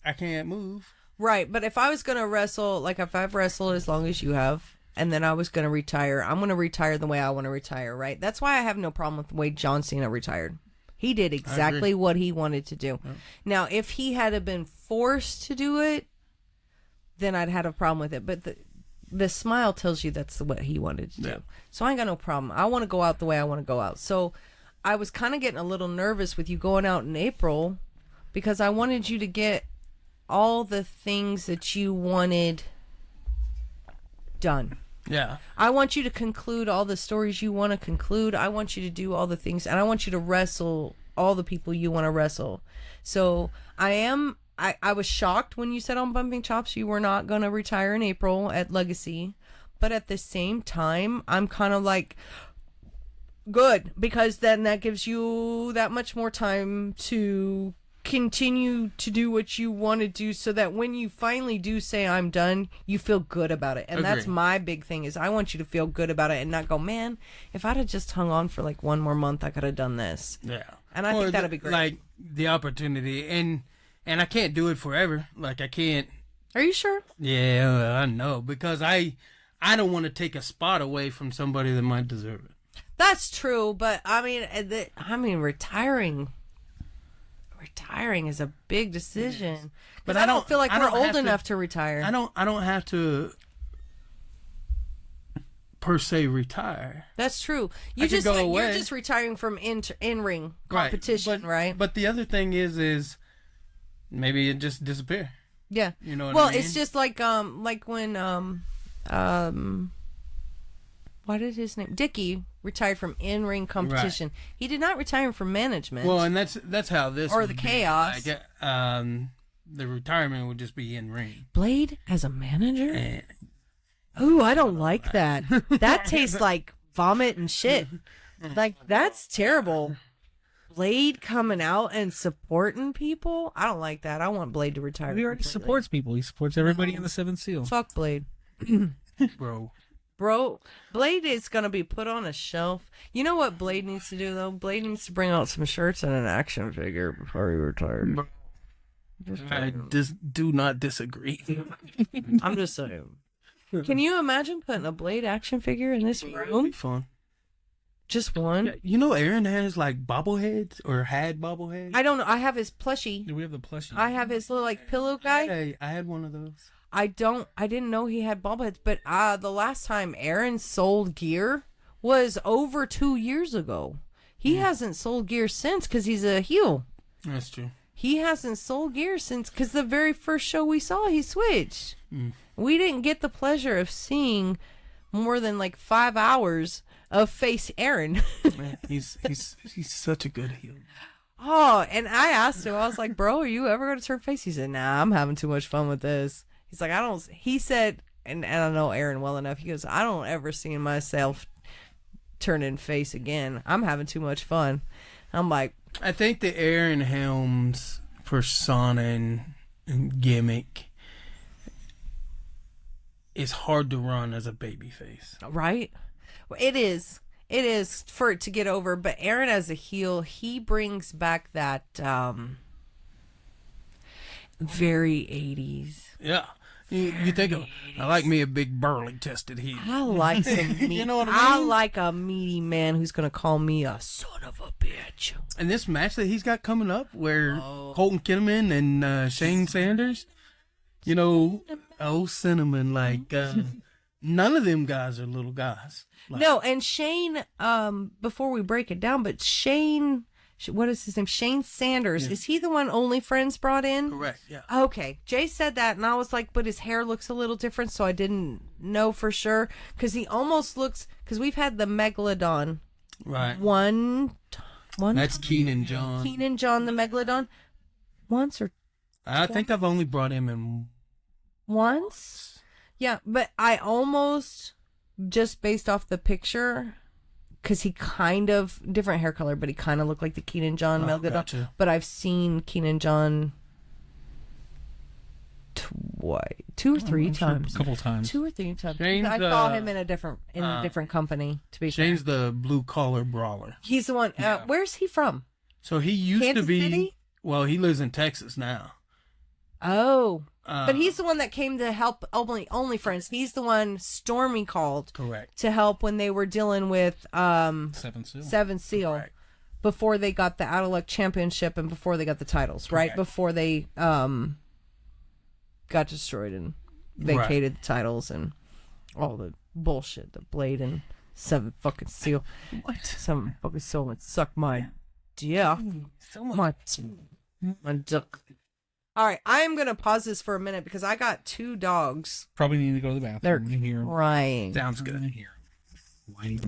Speaker 3: I can't move.
Speaker 2: Right, but if I was going to wrestle, like, if I've wrestled as long as you have, and then I was going to retire, I'm going to retire the way I want to retire, right? That's why I have no problem with the way John Cena retired. He did exactly what he wanted to do. Yeah. Now, if he had been forced to do it, then I'd have a problem with it. But the smile tells you that's what he wanted to do. So I ain't got no problem. I want to go out the way I want to go out. So I was kind of getting a little nervous with you going out in April because I wanted you to get all the things that you wanted done.
Speaker 3: Yeah.
Speaker 2: I want you to conclude all the stories you want to conclude. I want you to do all the things, and I want you to wrestle all the people you want to wrestle. So I was shocked when you said on Bumping Chops you were not going to retire in April at Legacy. But at the same time, I'm kind of like, good, because then that gives you that much more time to continue to do what you want to do, so that when you finally do say I'm done, you feel good about it. And that's my big thing, is I want you to feel good about it and not go, man, if I'd have just hung on for like one more month, I could have done this.
Speaker 3: Yeah.
Speaker 2: And I think that'd be great.
Speaker 3: Like, the opportunity, and I can't do it forever. Like, I can't.
Speaker 2: Are you sure?
Speaker 3: Yeah, I know, because I don't want to take a spot away from somebody that might deserve it.
Speaker 2: That's true, but I mean, retiring is a big decision. But I don't feel like we're old enough to retire.
Speaker 3: I don't have to per se retire.
Speaker 2: That's true. You're just retiring from in-ring competition, right?
Speaker 3: But the other thing is maybe it just disappear.
Speaker 2: Yeah.
Speaker 3: You know what I mean?
Speaker 2: It's just like when what is his name? Dickie retired from in-ring competition. Right. He did not retire from management.
Speaker 3: Well, and that's how this
Speaker 2: or the chaos.
Speaker 3: Like, the retirement would just be in-ring.
Speaker 2: Blade as a manager? Ooh, I don't like that. That tastes like vomit and shit. Like, that's terrible. Blade coming out and supporting people? I don't like that. I want Blade to retire.
Speaker 1: He already supports people. He supports everybody in the Seventh Seal.
Speaker 2: Fuck Blade. Bro, Blade is going to be put on a shelf. You know what Blade needs to do, though? Blade needs to bring out some shirts and an action figure before he retires.
Speaker 3: I do not disagree.
Speaker 2: I'm just saying. Can you imagine putting a Blade action figure in this room? It would
Speaker 3: be fun.
Speaker 2: Just one?
Speaker 3: Yeah, you know Aaron has, like, bobbleheads, or had bobbleheads?
Speaker 2: I don't know. I have his plushie.
Speaker 1: Yeah, we have the plushie.
Speaker 2: I have his little, like, pillow guy.
Speaker 3: Hey, I had one of those.
Speaker 2: I didn't know he had bobbleheads, but the last time Aaron sold gear was over 2 years ago. He hasn't sold gear since because he's a heel.
Speaker 3: That's true.
Speaker 2: He hasn't sold gear since, because the very first show we saw, he switched. We didn't get the pleasure of seeing more than like 5 hours of face Aaron.
Speaker 3: Man, he's such a good heel.
Speaker 2: Oh, and I asked him, I was like, bro, are you ever going to turn face? He said, nah, I'm having too much fun with this. He's like, he said, and I know Aaron well enough, he goes, I don't ever see myself turning face again. I'm having too much fun. I'm like,
Speaker 3: I think the Aaron Helms persona and gimmick is hard to run as a babyface.
Speaker 2: Right? It is. It is for it to get over. But Aaron as a heel, he brings back that very 80s.
Speaker 3: Yeah. You think of, I like me a big burly chested heel.
Speaker 2: I like some meat. You know what I mean? I like a meaty man who's gonna call me a son of a bitch.
Speaker 3: And this match that he's got coming up, where Colton Kinnaman and Shane Sanders, you know, Cinnamon, like none of them guys are little guys. Like,
Speaker 2: no, and Shane. Before we break it down, but Shane. What is his name? Shane Sanders. Yeah. Is he the one Only Friends brought in?
Speaker 3: Correct, yeah.
Speaker 2: Okay. Jay said that, and I was like, but his hair looks a little different, so I didn't know for sure. Because he almost looks... Because we've had the Megalodon.
Speaker 3: Right.
Speaker 2: One
Speaker 3: That's Keenan John.
Speaker 2: Keenan John, the Megalodon. Once or...
Speaker 3: I think I've only brought him in...
Speaker 2: Once? Yeah, but I almost... Just based off the picture... Because he kind of, different hair color, but he kind of looked like the Keenan John Megalodon.
Speaker 3: Gotcha.
Speaker 2: But I've seen Keenan John two or three times.
Speaker 1: A couple times.
Speaker 2: 2 or 3 times.
Speaker 3: Shane's,
Speaker 2: I saw him in a different company. To be
Speaker 3: Shane's
Speaker 2: fair.
Speaker 3: the blue collar brawler.
Speaker 2: He's the one. Where's he from?
Speaker 3: So he used
Speaker 2: Kansas
Speaker 3: to be.
Speaker 2: City?
Speaker 3: Well, he lives in Texas now.
Speaker 2: Oh, but he's the one that came to help only friends. He's the one Stormy called.
Speaker 3: Correct.
Speaker 2: To help when they were dealing with Seven Seal.
Speaker 3: Correct.
Speaker 2: Before they got the Out of Luck Championship and before they got the titles, right?
Speaker 3: Correct.
Speaker 2: Before they got destroyed and vacated the titles and all the bullshit, the Blade and Seven fucking Seal.
Speaker 3: What?
Speaker 2: Seven fucking Seal would suck my dick. My duck. All right, I am gonna pause this for a minute because I got 2 dogs.
Speaker 1: Probably need to go to the bathroom.
Speaker 2: They're crying.
Speaker 3: Sounds good.
Speaker 1: Here. Whiny